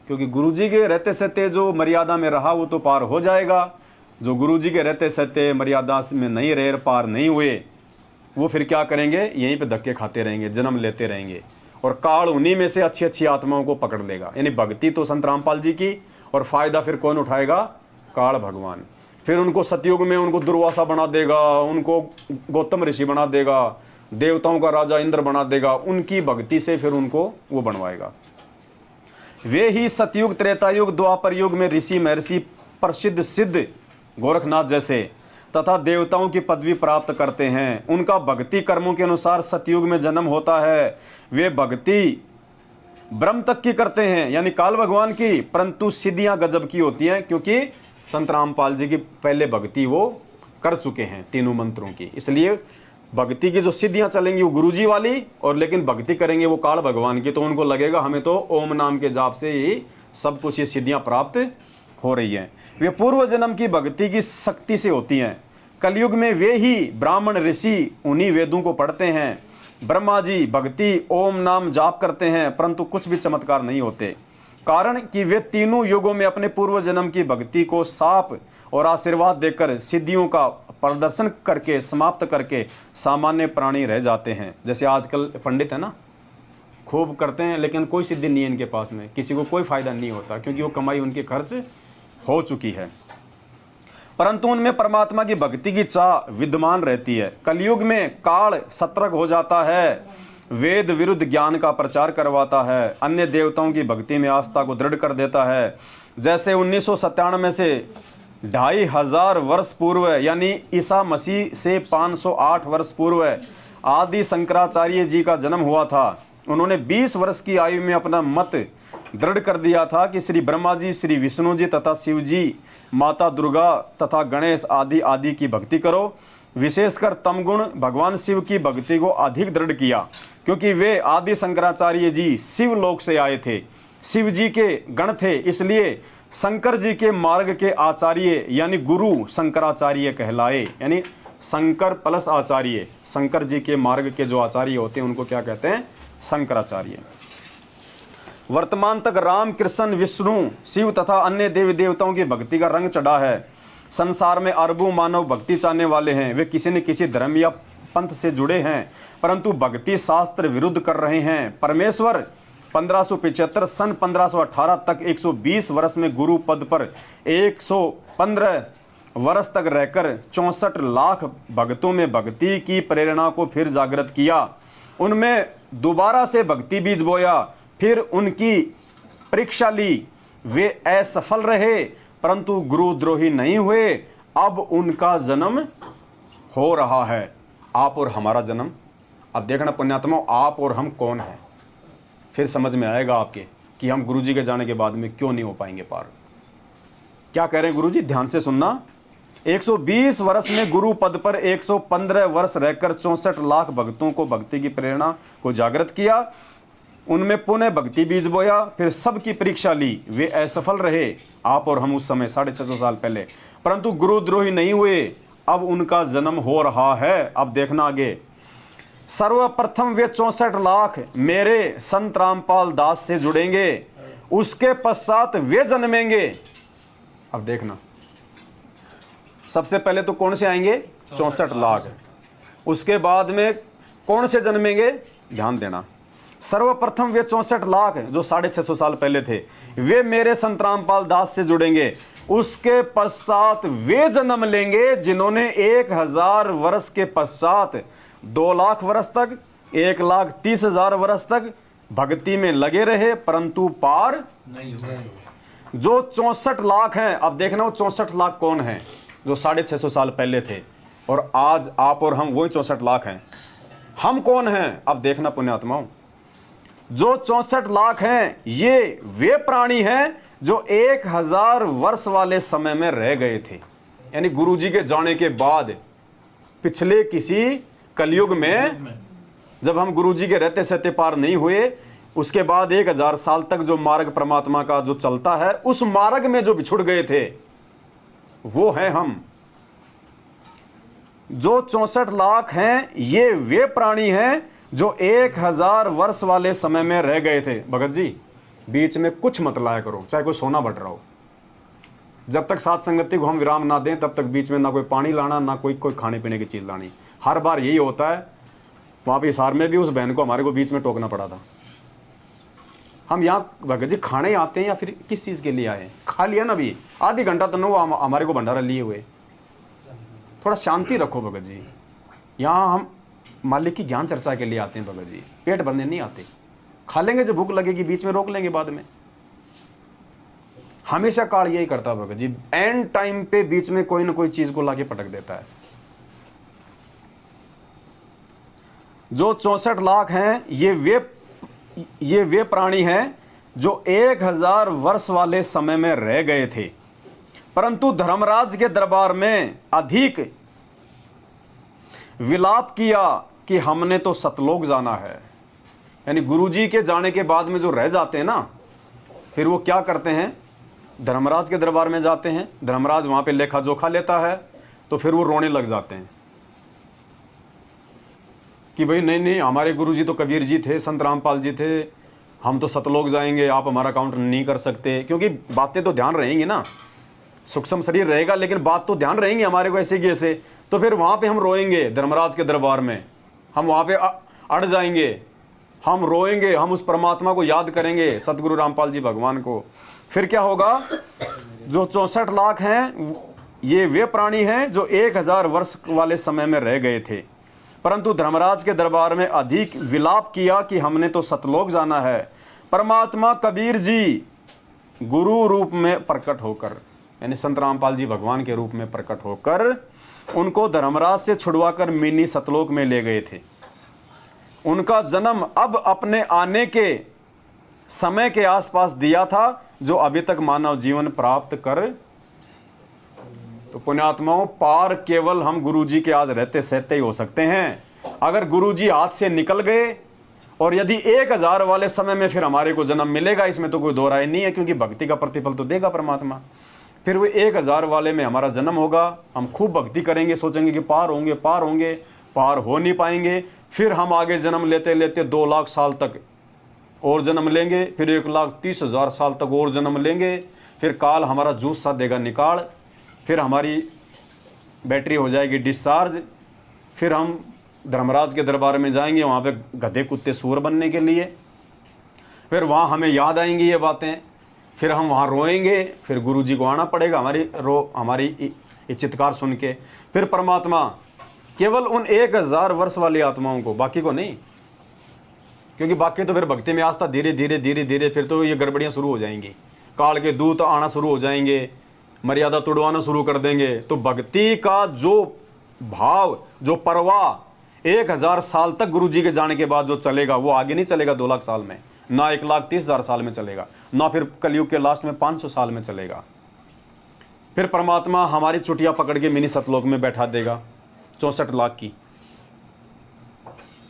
क्योंकि गुरु जी के रहते सहते जो मर्यादा में रहा वो तो पार हो जाएगा, जो गुरु जी के रहते सहते मर्यादा में नहीं रहे, पार नहीं हुए, वो फिर क्या करेंगे, यहीं पे धक्के खाते रहेंगे, जन्म लेते रहेंगे, और काल उन्हीं में से अच्छी अच्छी आत्माओं को पकड़ लेगा। यानी भक्ति तो संत रामपाल जी की, और फायदा फिर कौन उठाएगा, काल भगवान। फिर उनको सतयुग में उनको दुर्वासा बना देगा, उनको गौतम ऋषि बना देगा, देवताओं का राजा इंद्र बना देगा, उनकी भक्ति से फिर उनको वो बनवाएगा। वे ही सतयुग, त्रेतायुग, द्वापर युग में ऋषि, महर्षि, प्रसिद्ध सिद्ध गोरखनाथ जैसे तथा देवताओं की पदवी प्राप्त करते हैं। उनका भक्ति कर्मों के अनुसार सतयुग में जन्म होता है। वे भक्ति ब्रह्म तक की करते हैं, यानी काल भगवान की, परंतु सिद्धियां गजब की होती हैं, क्योंकि संत रामपाल जी की पहले भक्ति वो कर चुके हैं तीनों मंत्रों की। इसलिए भक्ति की जो सिद्धियां चलेंगी वो गुरु जी वाली, और लेकिन भक्ति करेंगे वो काल भगवान की, तो उनको लगेगा हमें तो ओम नाम के जाप से ही सब कुछ ये सिद्धियां प्राप्त हो रही हैं। वे पूर्व जन्म की भक्ति की शक्ति से होती हैं। कलयुग में वे ही ब्राह्मण ऋषि उन्हीं वेदों को पढ़ते हैं। ब्रह्मा जी भक्ति ओम नाम जाप करते हैं, परंतु कुछ भी चमत्कार नहीं होते, कारण कि वे तीनों युगों में अपने पूर्व जन्म की भक्ति को साप और आशीर्वाद देकर सिद्धियों का प्रदर्शन करके समाप्त करके सामान्य प्राणी रह जाते हैं। जैसे आजकल पंडित है ना, खूब करते हैं लेकिन कोई सिद्धि नहीं है इनके पास में, किसी को कोई फायदा नहीं होता, क्योंकि वो कमाई उनके खर्च हो चुकी है, परंतु उनमें परमात्मा की भक्ति की चाह विद्यमान रहती है। कलयुग में काल सतर्क हो जाता है, वेद विरुद्ध ज्ञान का प्रचार करवाता है, अन्य देवताओं की भक्ति में आस्था को दृढ़ कर देता है। जैसे 1997 से 2500 वर्ष पूर्व, यानी ईसा मसीह से 508 वर्ष पूर्व आदि शंकराचार्य जी का जन्म हुआ था। उन्होंने 20 वर्ष की आयु में अपना मत दृढ़ कर दिया था कि श्री ब्रह्मा जी, श्री विष्णु जी तथा शिव जी, माता दुर्गा तथा गणेश आदि आदि की भक्ति करो। विशेषकर तमगुण भगवान शिव की भक्ति को अधिक दृढ़ किया, क्योंकि वे आदि शंकराचार्य जी शिव लोक से आए थे, शिव जी के गण थे, इसलिए शंकर जी के मार्ग के आचार्य यानी गुरु शंकराचार्य कहलाए। यानी शंकर प्लस आचार्य, शंकर जी के मार्ग के जो आचार्य होते हैं उनको क्या कहते हैं, शंकराचार्य। वर्तमान तक राम, कृष्ण, विष्णु, शिव तथा अन्य देवी देवताओं की भक्ति का रंग चढ़ा है। संसार में अरबों मानव भक्ति चाहने वाले हैं, वे किसी न किसी धर्म या पंथ से जुड़े हैं, परंतु भक्ति शास्त्र विरुद्ध कर रहे हैं। परमेश्वर 1575 सन 1518 तक 120 वर्ष में गुरु पद पर 115 वर्ष तक रहकर 64 लाख भक्तों में भक्ति की प्रेरणा को फिर जागृत किया। उनमें दोबारा से भक्ति बीज बोया, फिर उनकी परीक्षा ली। वे असफल रहे, परंतु गुरुद्रोही नहीं हुए। अब उनका जन्म हो रहा है, आप और हमारा जन्म। अब देखना पुण्यात्मा, आप और हम कौन हैं, फिर समझ में आएगा आपके कि हम गुरुजी के जाने के बाद में क्यों नहीं हो पाएंगे पार। क्या कह रहे हैं गुरुजी, ध्यान से सुनना। 120 वर्ष में गुरु पद पर 115 वर्ष रहकर 64 लाख भक्तों को भक्ति की प्रेरणा को जागृत किया। उनमें पुनः भक्ति बीज बोया, फिर सबकी परीक्षा ली। वे असफल रहे, आप और हम उस समय 650 साल पहले, परंतु गुरुद्रोही नहीं हुए। अब उनका जन्म हो रहा है। अब देखना आगे। सर्वप्रथम वे 64 लाख मेरे संत रामपाल दास से जुड़ेंगे, उसके पश्चात वे जन्मेंगे। अब देखना, सबसे पहले तो कौन से आएंगे, 64 लाख। उसके बाद में कौन से जन्मेंगे, ध्यान देना। सर्वप्रथम वे 64 लाख जो 650 साल पहले थे, वे मेरे संत रामपाल दास से जुड़ेंगे, उसके पश्चात वे जन्म लेंगे जिन्होंने 1000 वर्ष के पश्चात 2 लाख वर्ष तक 1,30,000 वर्ष तक भक्ति में लगे रहे परंतु पार नहीं हुआ। जो 64 लाख हैं। अब देखना वो 64 लाख कौन है जो 650 साल पहले थे, और आज आप और हम वही 64 लाख हैं। हम कौन हैं? अब देखना पुण्यात्माओं, जो 64 लाख हैं ये वे प्राणी हैं जो 1000 वर्ष वाले समय में रह गए थे, यानी गुरु जी के जाने के बाद पिछले किसी कलयुग में जब हम गुरु जी के रहते सहते पार नहीं हुए, उसके बाद 1000 साल तक जो मार्ग परमात्मा का जो चलता है उस मार्ग में जो बिछुड़ गए थे वो हैं हम। जो 64 लाख हैं ये वे प्राणी हैं जो 1000 वर्ष वाले समय में रह गए थे। भगत जी बीच में कुछ मत लाया करो, चाहे कोई सोना बढ़ रहा हो। जब तक साथ संगति को हम विराम ना दें तब तक बीच में ना कोई पानी लाना ना कोई खाने पीने की चीज लानी। हर बार यही होता है। वहां पे हिसार में भी उस बहन को हमारे को बीच में टोकना पड़ा था। हम यहाँ भगत जी खाने आते हैं या फिर किस चीज के लिए आए? खा लिया ना, भी आधी घंटा तो वो हमारे को भंडारा लिए हुए। थोड़ा शांति रखो भगत जी। यहाँ हम मालिक की ज्ञान चर्चा के लिए आते हैं भगत जी, पेट भरने नहीं आते। खा लेंगे, जो भूख लगेगी बीच में रोक लेंगे बाद में। हमेशा काल यही करता भगत जी, एंड टाइम पे बीच में कोई ना कोई चीज को लाके पटक देता है। जो 64 लाख हैं ये वे प्राणी हैं जो 1000 वर्ष वाले समय में रह गए थे परंतु धर्मराज के दरबार में अधिक विलाप किया कि हमने तो सतलोक जाना है। यानी गुरुजी के जाने के बाद में जो रह जाते हैं ना, फिर वो क्या करते हैं? धर्मराज के दरबार में जाते हैं। धर्मराज वहां पे लेखा जोखा लेता है तो फिर वो रोने लग जाते हैं कि भाई नहीं, हमारे गुरुजी तो कबीर जी थे, संत रामपाल जी थे, हम तो सतलोक जाएंगे, आप हमारा काउंटर नहीं कर सकते। क्योंकि बातें तो ध्यान रहेंगी ना, सूक्ष्म शरीर रहेगा लेकिन बात तो ध्यान रहेंगी हमारे को ऐसे की ऐसे। तो फिर वहां पे हम रोएंगे धर्मराज के दरबार में, हम वहां पे अड़ जाएंगे, हम रोएंगे, हम उस परमात्मा को याद करेंगे, सतगुरु रामपाल जी भगवान को। फिर क्या होगा? जो 64 लाख हैं ये वे प्राणी हैं जो 1000 वर्ष वाले समय में रह गए थे परंतु धर्मराज के दरबार में अधिक विलाप किया कि हमने तो सतलोक जाना है। परमात्मा कबीर जी गुरु रूप में प्रकट होकर, यानी संत रामपाल जी भगवान के रूप में प्रकट होकर उनको धर्मराज से छुड़वाकर मिनी सतलोक में ले गए थे। उनका जन्म अब अपने आने के समय के आसपास दिया था जो अभी तक मानव जीवन प्राप्त कर। तो पुण्यात्माओं, पार केवल हम गुरुजी के आज रहते सहते ही हो सकते हैं। अगर गुरुजी हाथ से निकल गए और यदि 1000 वाले समय में फिर हमारे को जन्म मिलेगा, इसमें तो कोई दो राय नहीं है, क्योंकि भक्ति का प्रतिफल तो देगा परमात्मा। फिर वो 1000 वाले में हमारा जन्म होगा, हम खूब भक्ति करेंगे, सोचेंगे कि पार होंगे, पार हो नहीं पाएंगे। फिर हम आगे जन्म लेते लेते 2 लाख साल तक और जन्म लेंगे, फिर 1,30,000 साल तक और जन्म लेंगे। फिर काल हमारा जूस सा देगा निकाल, फिर हमारी बैटरी हो जाएगी डिस्चार्ज। फिर हम धर्मराज के दरबार में जाएंगे, वहाँ पे गधे कुत्ते सूअर बनने के लिए। फिर वहाँ हमें याद आएंगी ये बातें, फिर हम वहाँ रोएंगे, फिर गुरुजी को आना पड़ेगा हमारी ये चित्कार सुन के। फिर परमात्मा केवल उन 1000 वर्ष वाली आत्माओं को, बाकी को नहीं, क्योंकि बाकी तो फिर भक्ति में आस्था धीरे धीरे फिर तो ये गड़बड़ियाँ शुरू हो जाएंगी। काल के दूत आना शुरू हो जाएंगे, मर्यादा तोड़वाना शुरू कर देंगे। तो भक्ति का जो भाव, जो परवाह 1000 साल तक गुरुजी के जाने के बाद जो चलेगा, वो आगे नहीं चलेगा 2 लाख साल में, ना 1,30,000 साल में चलेगा, ना फिर कलयुग के लास्ट में 500 साल में चलेगा। फिर परमात्मा हमारी चुटिया पकड़ के मिनी सतलोक में बैठा देगा 64 लाख की।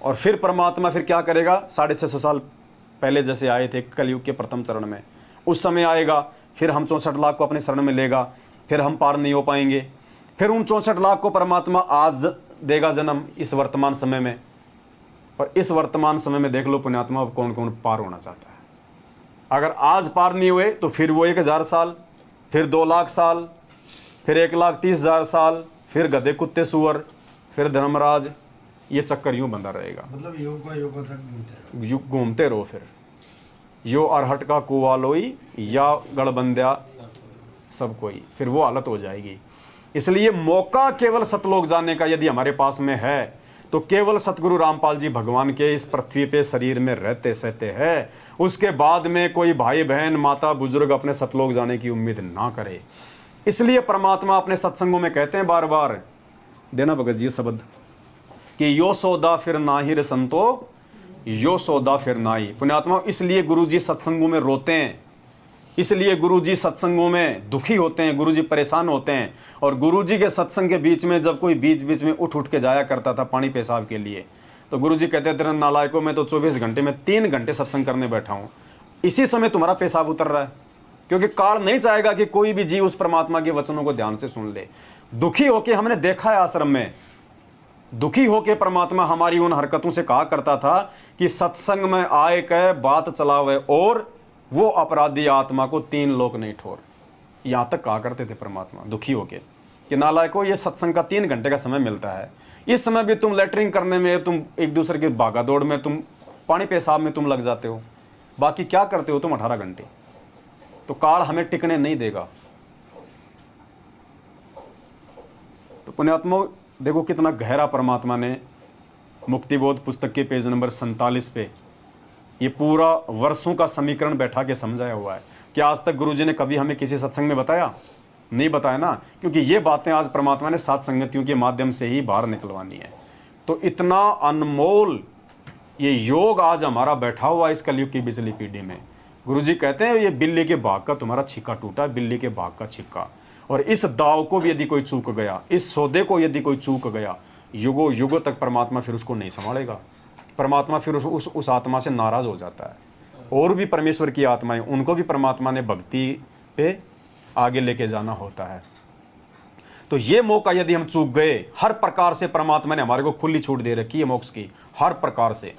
और फिर परमात्मा फिर क्या करेगा? 650 साल पहले जैसे आए थे कलयुग के प्रथम चरण में, उस समय आएगा, फिर हम 64 लाख को अपने शरण में लेगा, फिर हम पार नहीं हो पाएंगे। फिर उन 64 लाख को परमात्मा आज देगा जन्म इस वर्तमान समय में। और इस वर्तमान समय में देख लो पुण्यात्मा कौन कौन पार होना चाहता है। अगर आज पार नहीं हुए तो फिर वो 1000 साल, फिर 2 लाख साल, फिर 1,30,000 साल, फिर गधे कुत्ते सुअर, फिर धर्मराज। ये चक्कर यूं बंधा रहेगा, मतलब योग तक घूमते रहो। फिर यो अरहट का कुआ लोई या गड़बंदिया सबको ही, फिर वो हालत हो जाएगी। इसलिए मौका केवल सतलोक जाने का यदि हमारे पास में है तो केवल सतगुरु रामपाल जी भगवान के इस पृथ्वी पे शरीर में रहते सहते हैं, उसके बाद में कोई भाई बहन माता बुजुर्ग अपने सतलोक जाने की उम्मीद ना करे। इसलिए परमात्मा अपने सत्संगों में कहते हैं बार बार, देना भगत जी शब्द, कि यो सौदा फिर नाही रे संतो, यो सौदा फिर नाही। पुण्यात्मा, इसलिए गुरु जी सत्संगों में रोते हैं, इसलिए गुरुजी सत्संगों में दुखी होते हैं, गुरुजी परेशान होते हैं। और गुरुजी के सत्संग के बीच में जब कोई बीच बीच में उठ के जाया करता था पानी पेशाब के लिए, तो गुरुजी कहते थे, नालायकों में तो 24 घंटे में 3 घंटे सत्संग करने बैठा हूँ, इसी समय तुम्हारा पेशाब उतर रहा है। क्योंकि काल नहीं चाहेगा कि कोई भी जीव उस परमात्मा के वचनों को ध्यान से सुन ले। दुखी होके हमने देखा है आश्रम में, दुखी होके परमात्मा हमारी उन हरकतों से कहा करता था कि सत्संग में आए कह बात चलावे और वो अपराधी आत्मा को 3 लोक नहीं ठोर। यहाँ तक कहा करते थे परमात्मा दुखी होके कि नालायको, ये सत्संग का 3 घंटे का समय मिलता है, इस समय भी तुम लेटरिंग करने में, तुम एक दूसरे की भागा दौड़ में, तुम पानी पेशाब में तुम लग जाते हो, बाकी क्या करते हो तुम 18 घंटे। तो काल हमें टिकने नहीं देगा। तो पुण्यात्मा देखो कितना गहरा परमात्मा ने मुक्तिबोध पुस्तक के पेज नंबर 47 पे ये पूरा वर्षों का समीकरण बैठा के समझाया हुआ है। क्या आज तक गुरुजी ने कभी हमें किसी सत्संग में बताया? नहीं बताया ना, क्योंकि ये बातें आज परमात्मा ने सात संगतियों के माध्यम से ही बाहर निकलवानी है। तो इतना अनमोल ये योग आज हमारा बैठा हुआ इस कलयुग की बिजली पीढ़ी में। गुरुजी कहते हैं ये बिल्ली के भाग का तुम्हारा छिक्का टूटा, बिल्ली के भाग का छिक्का। और इस दाव को भी यदि कोई चूक गया, इस सौदे को यदि कोई चूक गया, युगों युगों तक परमात्मा फिर उसको नहीं संभालेगा। परमात्मा फिर उस आत्मा से नाराज हो जाता है। और भी परमेश्वर की आत्माएं, उनको भी परमात्मा ने भक्ति पे आगे लेके जाना होता है। तो ये मौका यदि हम चूक गए, हर प्रकार से परमात्मा ने हमारे को खुली छूट दे रखी है मोक्ष की, हर प्रकार से,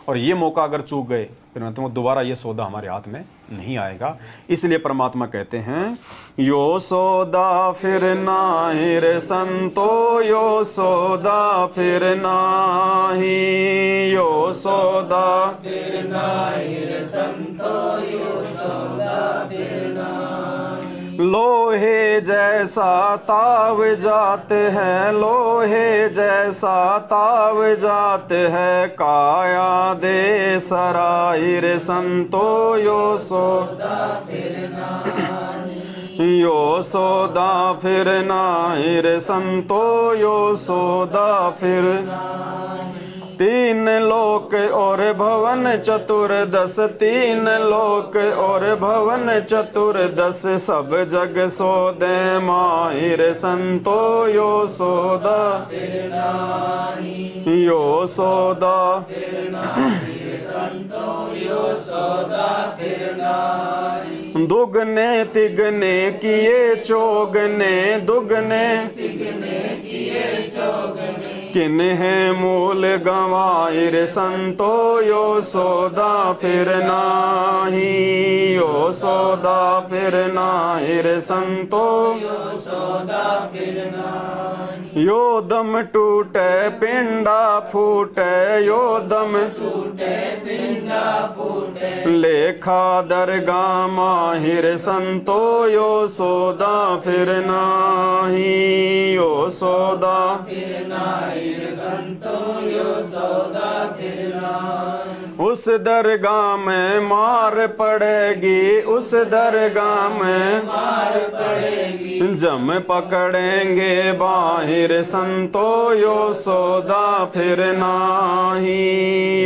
और ये मौका अगर चूक गए फिर तो दोबारा ये सौदा हमारे हाथ में नहीं आएगा। इसलिए परमात्मा कहते हैं, यो सौदा फिर नाही रे संतो, यो सौदा फिर नाही, यो सौदा फिर नाही रे संतो, यो सौदा फिर नाही। लोहे जैसा ताव जाते हैं, लोहे जैसा ताव जाते हैं, काया दे सराय रे संतो, यो सौदा फिर नाही, यो सौदा फिर नाही रे संतो, यो सौदा फिर नाही। 3 लोक और भवन चतुर्दश, 3 लोक और भवन चतुर्दश, सब जग सौदे माहिर संतो, यो सौदा फिर नाही, यो सौदा फिर नाही संतो, यो सौदा फिर नाही। दुगने तिगने किए चौगने, दुगने तिगने किए चौगने, किन्हें मूल गंवाई रे संतो, यो सौदा फिर नाही, यो सौदा फिर नाही रे संतो, यो सौदा फिर नाही। यो दम टूटे पिंडा फूटे, यो दम टूटे पिंडा फूटे, लेखा दरगा माहिर संतो, यो सौदा फिर नाही, यो सौदा फिर नाही रे संतो, यो सौदा फिर नाही। उस दरगाह में मार पड़ेगी, उस दरगाह में मार पड़ेगी, जम पकड़ेंगे बाहिर संतो, यो सौदा फिर नाही,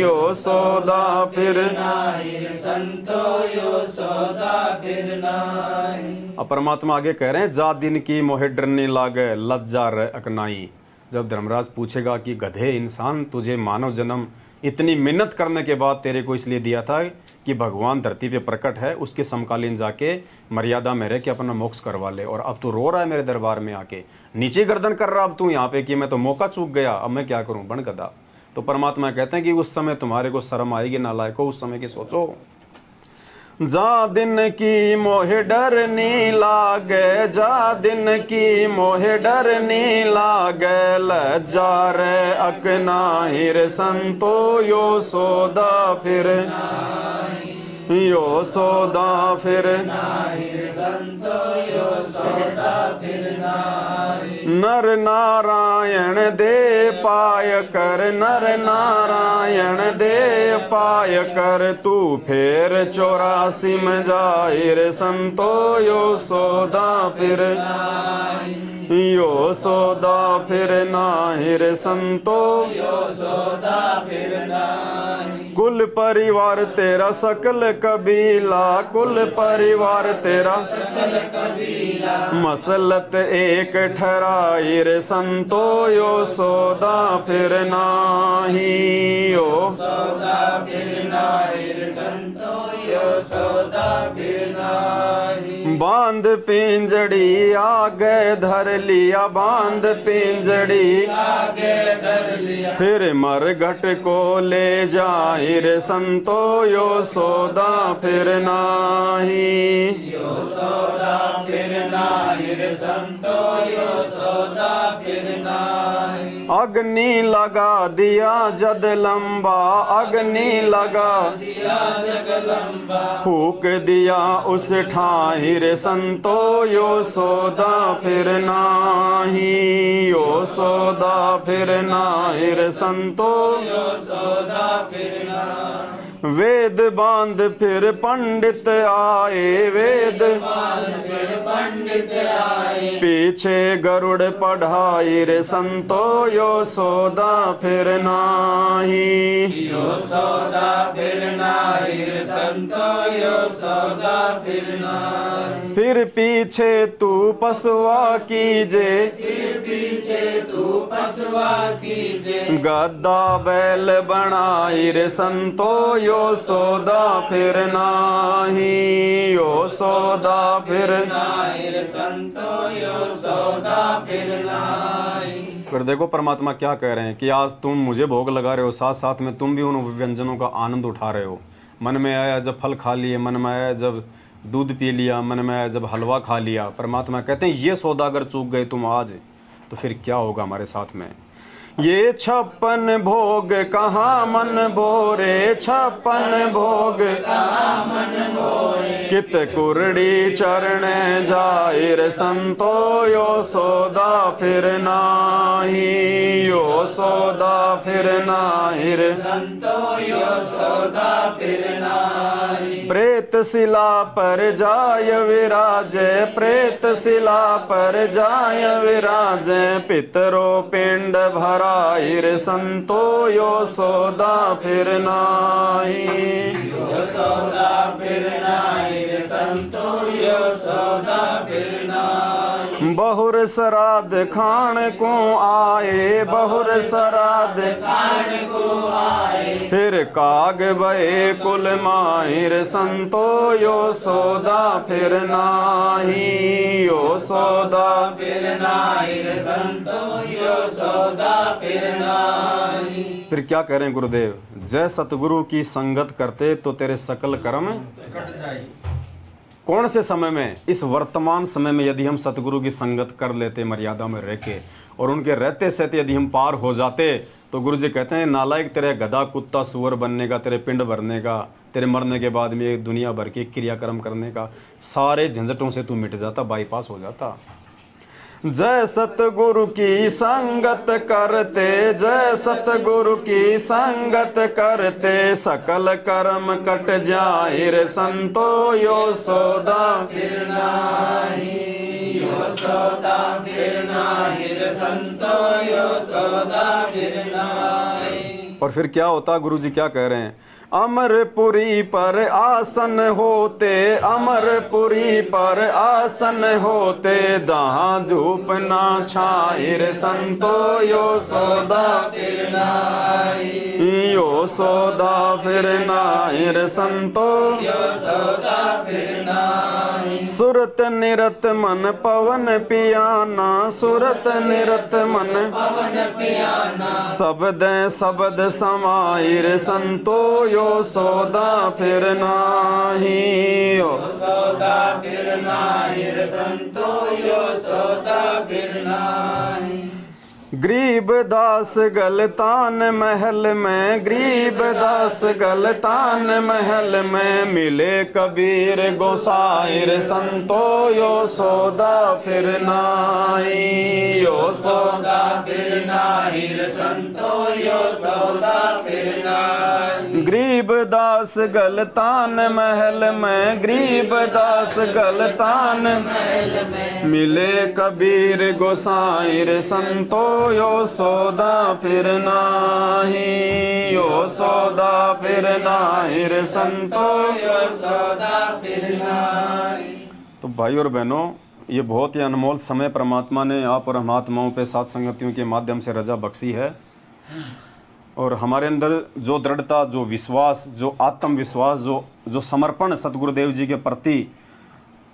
यो सौदा फिर नाही रे संतो, यो सौदा फिर नाही। अब परमात्मा आगे कह रहे हैं, जा दिन की मोहे डरने लागे, लज्जा रे अकनाई। जब धर्मराज पूछेगा कि गधे इंसान, तुझे मानव जन्म इतनी मिन्नत करने के बाद तेरे को इसलिए दिया था कि भगवान धरती पे प्रकट है, उसके समकालीन जाके मर्यादा में रह के अपना मोक्ष करवा ले, और अब तू रो रहा है मेरे दरबार में आके, नीचे गर्दन कर रहा अब तू यहाँ पे कि मैं तो मौका चूक गया, अब मैं क्या करूँ, बन गधा। तो परमात्मा कहते हैं कि उस समय तुम्हारे को शर्म आएगी नालायको, उस समय की सोचो। जा दिन की मोहे डर नी लागे, जा दिन की मोहे डर नी लागे, लज्जा रे अकनाही रे संतो, यो सौदा फिर नाही, यो सौदा फिर नर नारायण दे पाय कर, नर नारायण दे पाय कर, तू फेर 84 में जाहिर संतो यो सौदा फिर, यो सौदा फिर नाहिर संतो, कुल परिवार तेरा सकल कबीला, कुल परिवार तेरा मसलत एक ठहराई रे संतो, यो सौदा फिर नाही, यो सौदा फिर नाही रे संतो, यो सौदा फिर नाही। बांध पिंजड़ी आगे धर लिया, बांध पिंजड़ी आगे धर लिया, फिर मरघट को ले जाहि रे संतो, यो सौदा फिर नाही, यो सौदा फिर नाही रे संतो, यो सौदा फिर नाही। अग्नि लगा दिया जद लंबा, अग्नि लगा दिया जग लंबा, फूक दिया उस ठाहि रे संतो, यो सौदा फिर नाही, यो सौदा फिर नाही रे संतो, यो सौदा फिर नाही। वेद बांध फिर पंडित आए, वेद बांध फिर पंडित आए, पीछे गरुड़ पढ़ाई रे संतो, यो सौदा फिर नाही, यो सौदा फिर नाही रे संतो, यो सौदा फिर नाही। फिर पीछे तू पसवा कीजे, फिर पीछे तू पसवा कीजे, गद्दा बैल बनाई रे संतो, यो सौदा फिर नाही, यो सौदा फिर नाही रे संतो, यो सौदा फिर नाही। फिर देखो परमात्मा क्या कह रहे हैं कि आज तुम मुझे भोग लगा रहे हो, साथ साथ में तुम भी उन व्यंजनों का आनंद उठा रहे हो। मन में आया जब फल खा लिए, मन में आया जब दूध पी लिया, मन में आया जब हलवा खा लिया। परमात्मा कहते हैं ये सौदा अगर चूक गए तुम आज, तो फिर क्या होगा हमारे साथ में। ये 56 भोग कहाँ मन भोरे, 56 भोग कहाँ मन भोरे, कित कुरड़ी चरण जाहिर संतो, यो सौदा फिर नाही, यो सौदा फिर नाहिर संतो, यो सौदा फिर नाही। प्रेत शिला पर जाय विराजे, प्रेत शिला पर जाय विराजे, पितरो पिंड भरा रे संतो, यो सौदा फिर नाही, यो सौदा फिर नाही रे संतो, यो सौदा फिर नाही। बहुर श्राद्ध खान को आए, बहुर श्राद्ध खान को आए, फिर काग बहे कुल माहिर संतो, यो सौदा फिर नाही, यो सौदा फिर नाही रे संतो, यो सौदा फिर नाही। फिर क्या कह रहे हैं गुरुदेव, जय सतगुरु की संगत करते तो तेरे सकल कर्म कट जाए। कौन से समय में, इस वर्तमान समय में यदि हम सतगुरु की संगत कर लेते मर्यादा में रह के, और उनके रहते सहते यदि हम पार हो जाते, तो गुरु जी कहते हैं नालायक तेरे गधा कुत्ता सुअर बनने का, तेरे पिंड भरने का, तेरे मरने के बाद में एक दुनिया भर के क्रियाक्रम करने का, सारे झंझटों से तू मिट जाता, बाईपास हो जाता। जय सतगुरु की संगत करते, जय सतगुरु की संगत करते, सकल कर्म कट जाए रे संतो, यो सौदा फिर नाही, यो सौदा फिर नाही रे संतो, यो सौदा फिर नाही। और फिर क्या होता, गुरु जी क्या कह रहे हैं, अमरपुरी पर आसन होते, अमरपुरी पर आसन होते, दहाँ धूप ना छाई रे संतो, यो सौदा फिर नाही, यो सौदा फिर नाही रे संतो, यो सौदा फिर नाही। सुरत निरत मन पवन पियाना, सुरत निरत मन पवन पियाना, शब्द शब्द समाई रे संतो, यो सौदा फिर नाही, यो सौदा फिर नाही रे संतो, यो सौदा फिर नाही। गरीब दास गलतान महल में, गरीब दास गलतान महल में, मिले कबीर गोसाईर संतो, यो सौदा फिर नाई, यो सौदा फिर नाई रे संतो, यो सौदा फिर नाई। गरीब दास गलतान महल में, गरीब दास गलतान महल में, मिले कबीर गोसाईर संतो, यो सौदा फिर नाही, यो सौदा फिर नाही रे संतो, यो सौदा फिर नाही। तो भाई और बहनों, ये बहुत ही अनमोल समय परमात्मा ने आप और हम आत्माओं पे सात संगतियों के माध्यम से रजा बख्शी है। और हमारे अंदर जो दृढ़ता, जो विश्वास, जो आत्मविश्वास, जो समर्पण सतगुरुदेव जी के प्रति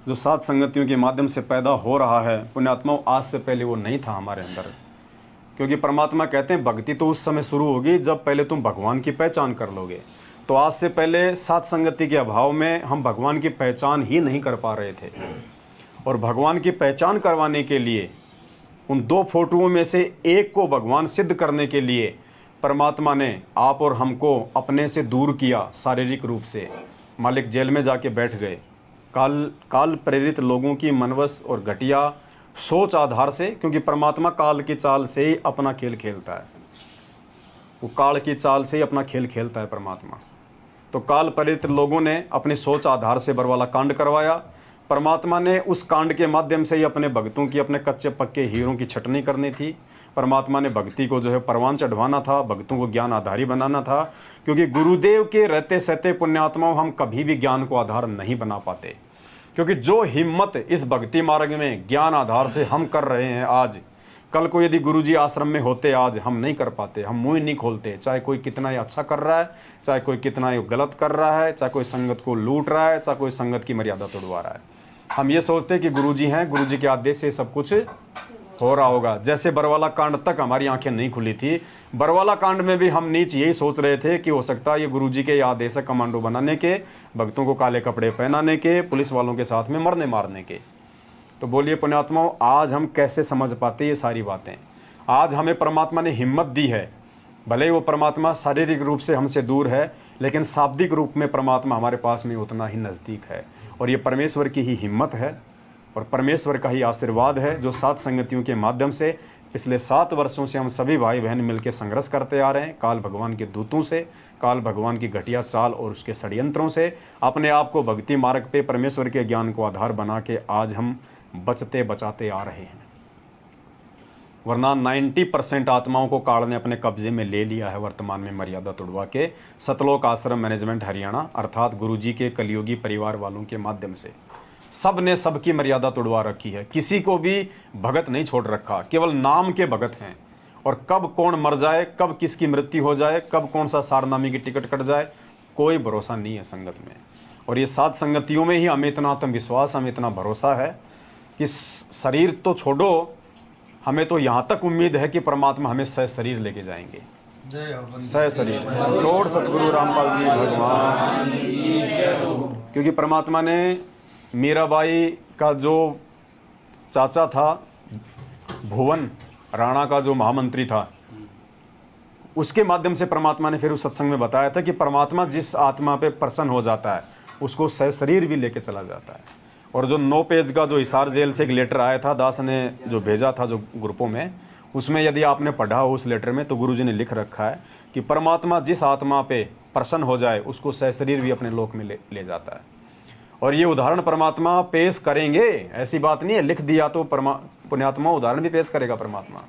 जो सात संगतियों के माध्यम से पैदा हो रहा है, पुण्यात्माओं, आज से पहले वो नहीं था हमारे अंदर। क्योंकि परमात्मा कहते हैं भक्ति तो उस समय शुरू होगी जब पहले तुम भगवान की पहचान कर लोगे। तो आज से पहले सात संगति के अभाव में हम भगवान की पहचान ही नहीं कर पा रहे थे। और भगवान की पहचान करवाने के लिए, उन दो फोटोओं में से एक को भगवान सिद्ध करने के लिए परमात्मा ने आप और हमको अपने से दूर किया शारीरिक रूप से। मालिक जेल में जाके बैठ गए, काल प्रेरित लोगों की मनवस और घटिया सोच आधार से, क्योंकि परमात्मा काल की चाल से ही अपना खेल खेलता है। वो काल की चाल से ही अपना खेल खेलता है परमात्मा। तो काल प्रेरित लोगों ने अपनी सोच आधार से बरवाला कांड करवाया। परमात्मा ने उस कांड के माध्यम से ही अपने भक्तों की, अपने कच्चे पक्के हीरों की छटनी करनी थी। परमात्मा ने भक्ति को जो है परवान चढ़वाना था, भक्तों को ज्ञान आधारी बनाना था। क्योंकि गुरुदेव के रहते सहते पुण्यात्माओं हम कभी भी ज्ञान को आधार नहीं बना पाते। क्योंकि जो हिम्मत इस भक्ति मार्ग में ज्ञान आधार से हम कर रहे हैं आज, कल को यदि गुरुजी आश्रम में होते आज हम नहीं कर पाते, हम मुंह नहीं खोलते। चाहे कोई कितना ही अच्छा कर रहा है, चाहे कोई कितना ही गलत कर रहा है, चाहे कोई संगत को लूट रहा है, चाहे कोई संगत की मर्यादा तोड़वा रहा है, हम ये सोचते कि गुरुजी हैं, गुरुजी के आदेश से सब कुछ हो रहा होगा। जैसे बरवाला कांड तक हमारी आंखें नहीं खुली थी, बरवाला कांड में भी हम नीच यही सोच रहे थे कि हो सकता है ये गुरुजी के आदेश है कमांडो बनाने के, भक्तों को काले कपड़े पहनाने के, पुलिस वालों के साथ में मरने मारने के। तो बोलिए पुण्यात्माओं, आज हम कैसे समझ पाते ये सारी बातें। आज हमें परमात्मा ने हिम्मत दी है। भले ही वो परमात्मा शारीरिक रूप से हमसे दूर है, लेकिन शाब्दिक रूप में परमात्मा हमारे पास में उतना ही नज़दीक है। और ये परमेश्वर की ही हिम्मत है और परमेश्वर का ही आशीर्वाद है, जो सात संगतियों के माध्यम से पिछले 7 वर्षों से हम सभी भाई बहन मिलकर संघर्ष करते आ रहे हैं। काल भगवान के दूतों से, काल भगवान की घटिया चाल और उसके षड्यंत्रों से अपने आप को भक्ति मार्ग पे परमेश्वर के ज्ञान को आधार बना के आज हम बचते बचाते आ रहे हैं। वरना 90% आत्माओं को काल ने अपने कब्जे में ले लिया है वर्तमान में, मर्यादा तोड़वा के। सतलोक आश्रम मैनेजमेंट हरियाणा अर्थात गुरुजी के कलयुगी परिवार वालों के माध्यम से सब ने सबकी मर्यादा तोड़वा रखी है। किसी को भी भगत नहीं छोड़ रखा, केवल नाम के भगत हैं। और कब कौन मर जाए, कब किसकी मृत्यु हो जाए, कब कौन सा सारनामी की टिकट कट जाए, कोई भरोसा नहीं है संगत में। और ये सात संगतियों में ही हमें इतना आत्मविश्वास, हमें इतना भरोसा है कि शरीर तो छोड़ो, हमें तो यहाँ तक उम्मीद है कि परमात्मा हमें सह शरीर लेके जाएंगे। सह शरीर छोड़ सतगुरु रामपाल जी भगवान, क्योंकि परमात्मा ने मीराबाई का जो चाचा था, भुवन राणा का जो महामंत्री था, उसके माध्यम से परमात्मा ने फिर उस सत्संग में बताया था कि परमात्मा जिस आत्मा पे प्रसन्न हो जाता है उसको सह शरीर भी लेके चला जाता है। और जो 9 पेज का जो हिसार जेल से एक लेटर आया था, दास ने जो भेजा था जो ग्रुपों में, उसमें यदि आपने पढ़ा हो उस लेटर में, तो गुरुजी ने लिख रखा है कि परमात्मा जिस आत्मा पे प्रसन्न हो जाए उसको सह शरीर भी अपने लोक में ले जाता है। और ये उदाहरण परमात्मा पेश करेंगे, ऐसी बात नहीं है लिख दिया तो पुण्यात्मा उदाहरण भी पेश करेगा परमात्मा।